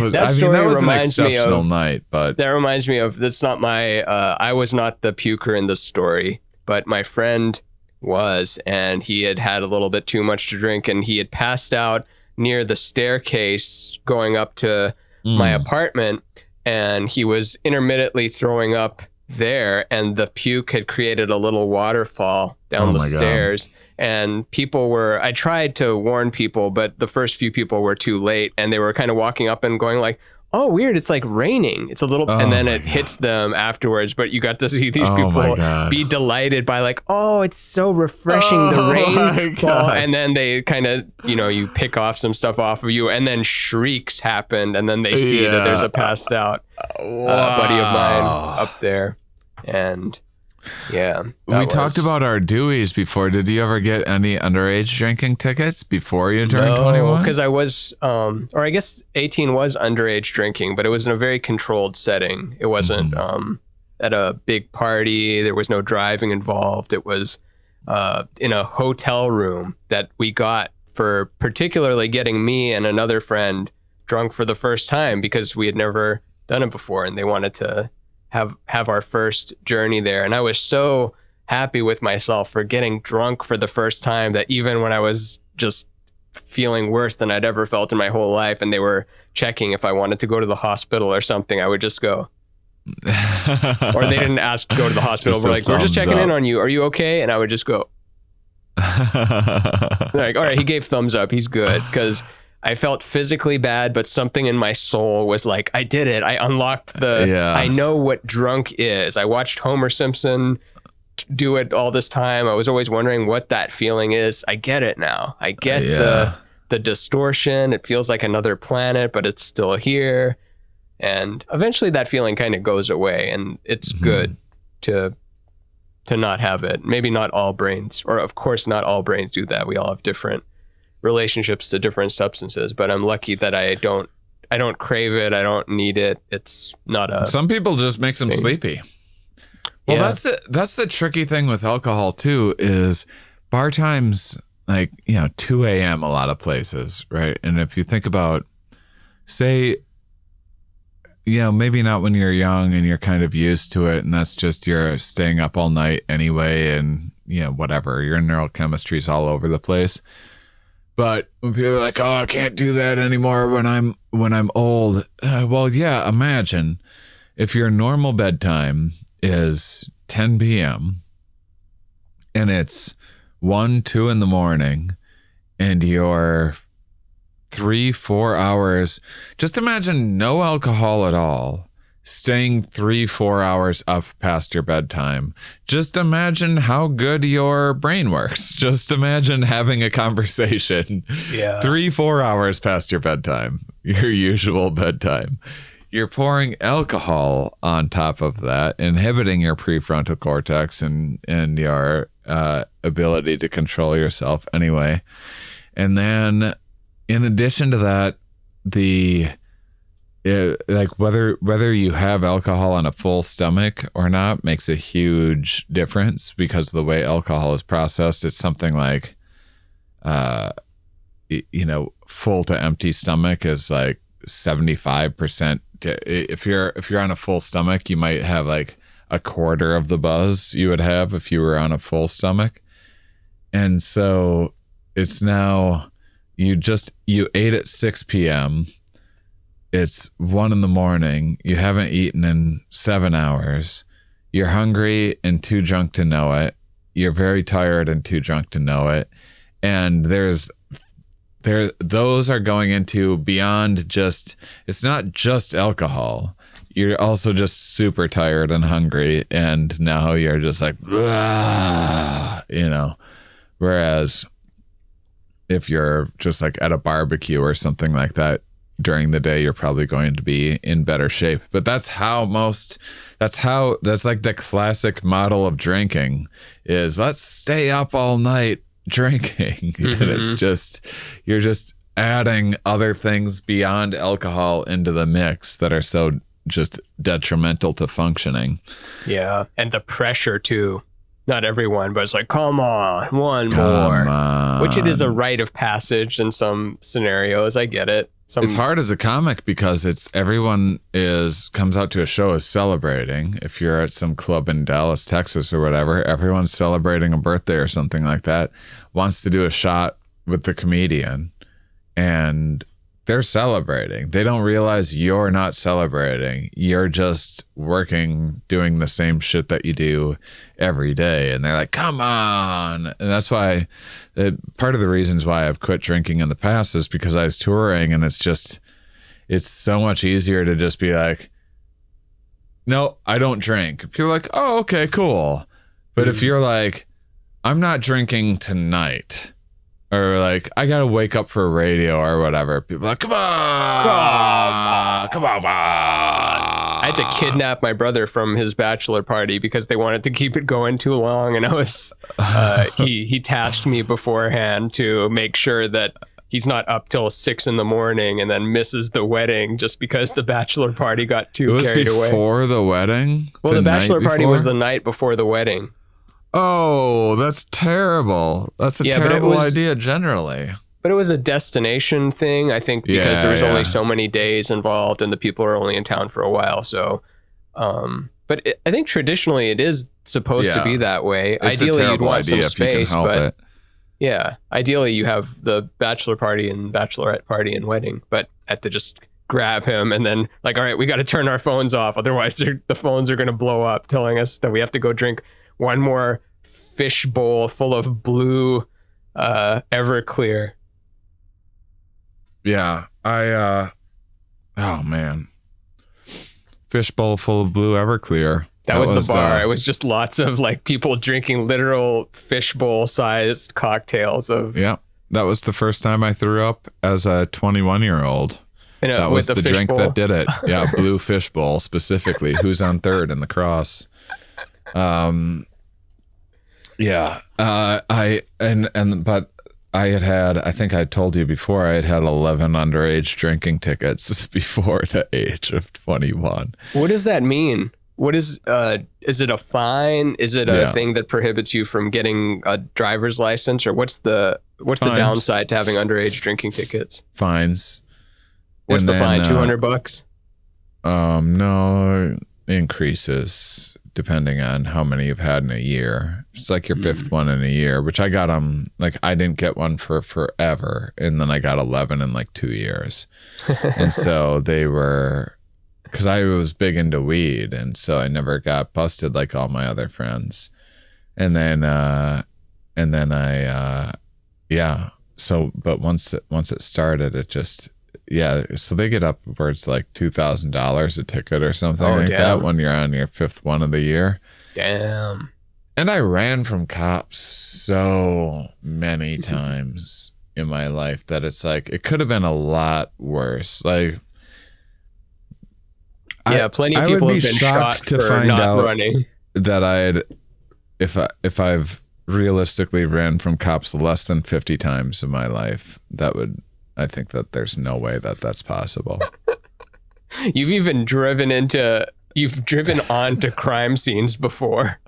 was. That was an exceptional night, but that reminds me of. That's not my. I was not the puker in the story, but my friend was, and he had had a little bit too much to drink, and he had passed out near the staircase going up to my apartment, and he was intermittently throwing up there, and the puke had created a little waterfall down the stairs. God. And I tried to warn people, but the first few people were too late, and they were kind of walking up and going like, oh, weird, it's like raining. It's a little, and then it hits them afterwards, but you got to see these people be delighted by like, oh, it's so refreshing, the rain. And then they kind of, you pick off some stuff off of you, and then shrieks happened, and then they see that there's a passed out buddy of mine up there. And we talked about our Deweys before. Did you ever get any underage drinking tickets before you turned 21? Because I was, or I guess 18 was underage drinking, but it was in a very controlled setting. It wasn't at a big party. There was no driving involved. It was in a hotel room that we got for particularly getting me and another friend drunk for the first time, because we had never done it before, and they wanted to have our first journey there. And I was so happy with myself for getting drunk for the first time, that even when I was just feeling worse than I'd ever felt in my whole life, and they were checking if I wanted to go to the hospital or something, I would just go. Or they didn't ask to go to the hospital. We're like, we're just checking in on you. Are you okay? And I would just go. Like, all right, he gave thumbs up. He's good. Because I felt physically bad, but something in my soul was like, I did it. I unlocked I know what drunk is. I watched Homer Simpson do it all this time. I was always wondering what that feeling is. I get it now. I get the distortion. It feels like another planet, but it's still here. And eventually that feeling kind of goes away, and it's good to not have it. Maybe not all brains, or of course not all brains do that. We all have different relationships to different substances, but I'm lucky that I don't crave it. I don't need it. It's not a. Some people just makes them sleepy. Well, that's the tricky thing with alcohol too, is bar times, like, 2 a.m. a lot of places, right? And if you think about, say, maybe not when you're young and you're kind of used to it, and that's just you're staying up all night anyway, and whatever, your neurochemistry's all over the place. But when people are like, oh, I can't do that anymore when I'm old. Imagine if your normal bedtime is 10 p.m. and it's 1, 2 in the morning, and you're 3-4 hours. Just imagine no alcohol at all, staying 3-4 hours up past your bedtime. Just imagine how good your brain works. Just imagine having a conversation 3-4 hours past your bedtime, your usual bedtime. You're pouring alcohol on top of that, inhibiting your prefrontal cortex and your ability to control yourself anyway. And then in addition to that, whether you have alcohol on a full stomach or not makes a huge difference because of the way alcohol is processed. It's something like, full to empty stomach is like 75%. If you're on a full stomach, you might have like a quarter of the buzz you would have if you were on a full stomach. And so it's now you ate at 6 p.m. It's 1 in the morning. You haven't eaten in 7 hours. You're hungry and too drunk to know it. You're very tired and too drunk to know it. And those are going into beyond just, it's not just alcohol. You're also just super tired and hungry. And now you're just like, whereas if you're just like at a barbecue or something like that during the day, you're probably going to be in better shape. But that's like the classic model of drinking is let's stay up all night drinking. Mm-hmm. And it's just, you're just adding other things beyond alcohol into the mix that are so just detrimental to functioning. Yeah. And the pressure too. Not everyone, but it's like, come on, one more. Which it is a rite of passage in some scenarios. I get it. It's hard as a comic because everyone comes out to a show as celebrating. If you're at some club in Dallas, Texas or whatever, everyone's celebrating a birthday or something like that, wants to do a shot with the comedian, and they're celebrating. They don't realize you're not celebrating. You're just working, doing the same shit that you do every day. And they're like, come on. And that's why part of the reasons why I've quit drinking in the past is because I was touring, and it's so much easier to just be like, no, I don't drink. People are like, oh, okay, cool. But if you're like, I'm not drinking tonight, or like, I gotta wake up for radio or whatever, people are like, come on. I had to kidnap my brother from his bachelor party because they wanted to keep it going too long, and he tasked me beforehand to make sure that he's not up till 6 in the morning and then misses the wedding just because the bachelor party got too carried away. Before the wedding? Well, the bachelor party was the night before the wedding. Oh, that's terrible. That's a terrible idea generally. But it was a destination thing, I think, because there was only so many days involved and the people are only in town for a while. So, but I think traditionally it is supposed to be that way. It's ideally, you'd want some space, but it. Ideally you have the bachelor party and bachelorette party and wedding, but had to just grab him and then like, all right, we got to turn our phones off. Otherwise the phones are going to blow up telling us that we have to go drink one more fish bowl full of blue Everclear. Yeah, oh man, fish bowl full of blue Everclear. That was the bar. It was just lots of like people drinking literal fishbowl sized cocktails of. Yeah, that was the first time I threw up as a 21-year-old. That was the drink bowl that did it. Yeah, blue fishbowl specifically. Who's on third in the cross? Yeah. But I think I told you before, I had 11 underage drinking tickets before the age of 21. What does that mean? What is it a fine? Is it a thing that prohibits you from getting a driver's license, or what's the downside to having underage drinking tickets? Fines. What's the fine? $200? No, increases depending on how many you've had in a year. It's like your fifth one in a year, which I got like I didn't get one for forever, and then I got 11 in like 2 years. And so they were, because I was big into weed, and so I never got busted like all my other friends. And then then but once it started, it just, so they get upwards like $2,000 a ticket or something that when you're on your 5th one of the year. Damn. And I ran from cops so many times in my life that it's like, it could have been a lot worse. Like, plenty of people have been shot to find out running. That if I've realistically ran from cops less than 50 times in my life, I think that there's no way that that's possible. You've even driven onto crime scenes before.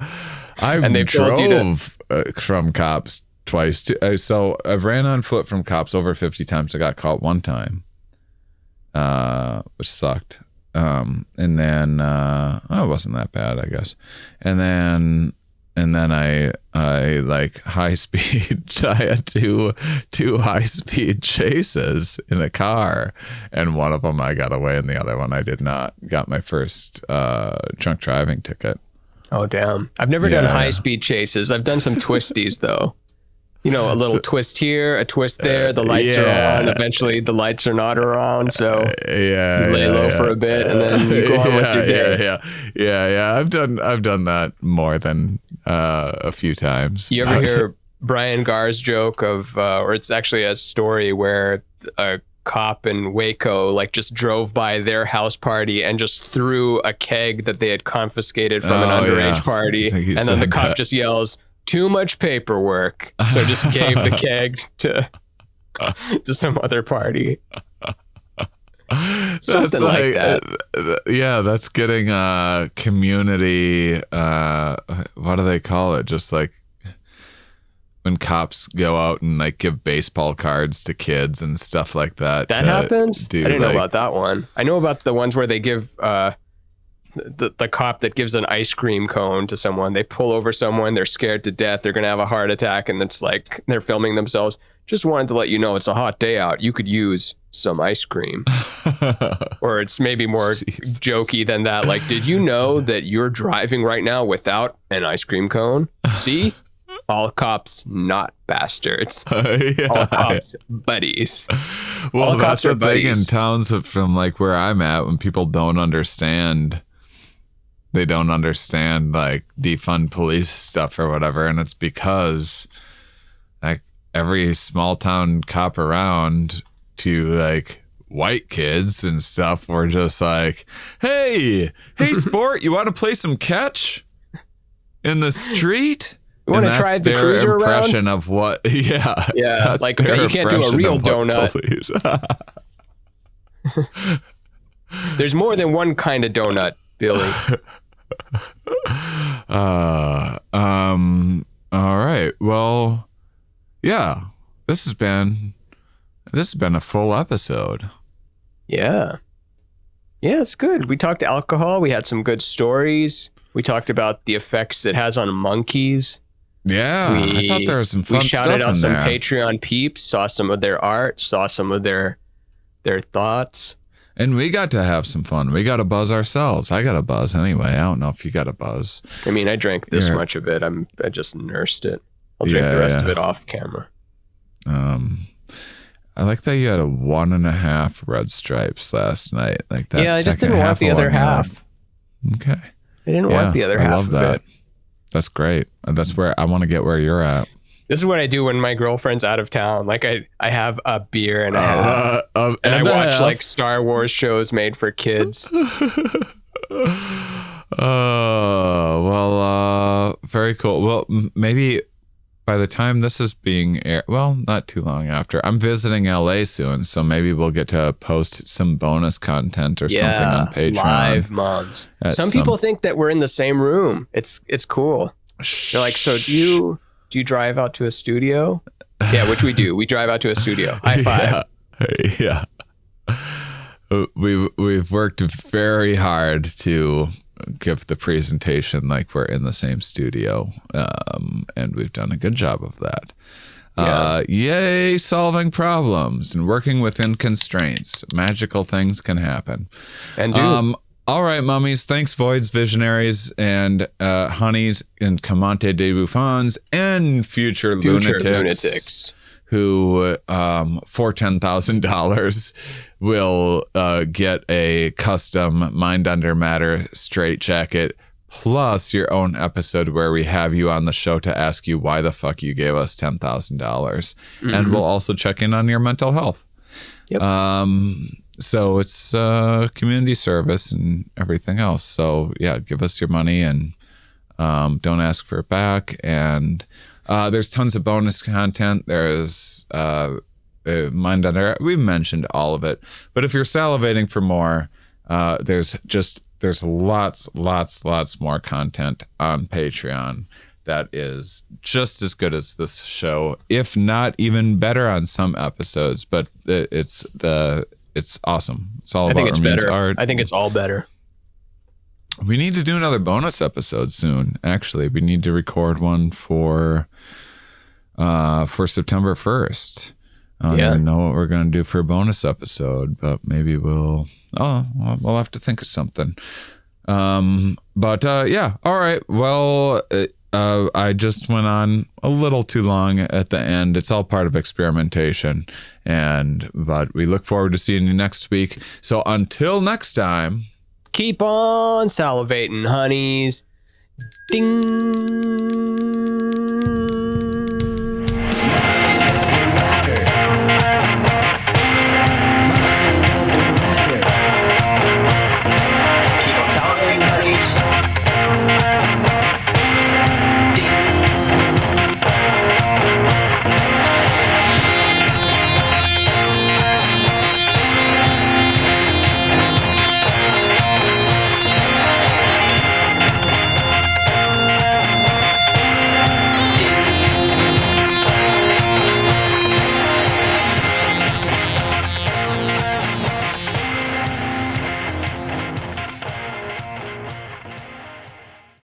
I drove from cops twice too. So I ran on foot from cops over 50 times. I got caught one time, which sucked. And then it wasn't that bad, I guess. And then I like high speed. I had two high speed chases in a car, and one of them I got away, and the other one I did not. Got my first drunk driving ticket. Oh damn! I've never done high speed chases. I've done some twisties though. You know, a little twist here, a twist there. The lights are on. Eventually, the lights are not around. So you lay low for a bit, and then you go on with your day. Yeah. I've done that more than a few times. You ever hear Brian Garr's joke of, or it's actually a story where a cop in Waco like just drove by their house party and just threw a keg that they had confiscated from an underage party, and then the cop just yells, "Too much paperwork." So just gave the keg to some other party. Something like that. Yeah, that's getting community. What do they call it? Just like when cops go out and like give baseball cards to kids and stuff like that. That happens? I didn't know about that one. I know about the ones where they give the cop that gives an ice cream cone to someone. They pull over someone, they're scared to death, they're gonna have a heart attack, and it's like they're filming themselves. Just wanted to let you know it's a hot day out. You could use some ice cream. Or it's maybe more jokey than that. Like, did you know that you're driving right now without an ice cream cone? See? All cops not bastards. All cops buddies. Well, all that's the thing in towns from like where I'm at, when people don't understand. They don't understand like defund police stuff or whatever, and it's because like every small town cop around to like white kids and stuff were just like, hey sport, you want to play some catch in the street? You want to try the cruiser around? Impression of what? Yeah. Like you can't do a real donut. There's more than one kind of donut, Billy. All right. Well, yeah. This has been a full episode. Yeah. Yeah, it's good. We talked alcohol. We had some good stories. We talked about the effects it has on monkeys. Yeah, I thought there was some fun stuff in there. We shouted out some Patreon peeps, saw some of their art, saw some of their thoughts. And we got to have some fun. We got a buzz ourselves. I got a buzz anyway. I don't know if you got a buzz. I mean, I drank this much of it. I just nursed it. I'll drink the rest of it off camera. I like that you had a 1.5 red stripes last night. Like that. Yeah, I just didn't want the other half. Okay. I didn't want the other half of it. That's great. That's where I want to get where you're at. This is what I do when my girlfriend's out of town. Like I have a beer and I watch like Star Wars shows made for kids. Very cool. Well, maybe by the time this is being aired, well, not too long after, I'm visiting LA soon, so maybe we'll get to post some bonus content or something on Patreon. Live moms. Some people think that we're in the same room. It's cool. They're like, so do you drive out to a studio? Yeah, which we do. We drive out to a studio. High five. Yeah. We've worked very hard to give the presentation like we're in the same studio, and we've done a good job of that. Yay, solving problems and working within constraints. Magical things can happen. And do. All right, mummies. Thanks, Voids, Visionaries, and Honeys, and Comante de Buffons, and future lunatics who, for $10,000, will get a custom Mind Under Matter straitjacket, plus your own episode where we have you on the show to ask you why the fuck you gave us $10,000. And we'll also check in on your mental health. Yep. So it's community service and everything else. So yeah, give us your money and don't ask for it back. And there's tons of bonus content. There's Mind Under. We mentioned all of it. But if you're salivating for more, there's lots more content on Patreon that is just as good as this show, if not even better on some episodes. But it's awesome. It's all about Ramin's art. I think it's all better. We need to do another bonus episode soon. Actually, we need to record one for September 1st. I don't even know what we're going to do for a bonus episode, but maybe we'll have to think of something. But all right. Well, I just went on a little too long at the end. It's all part of experimentation, but we look forward to seeing you next week. So until next time, keep on salivating, honeys. Ding.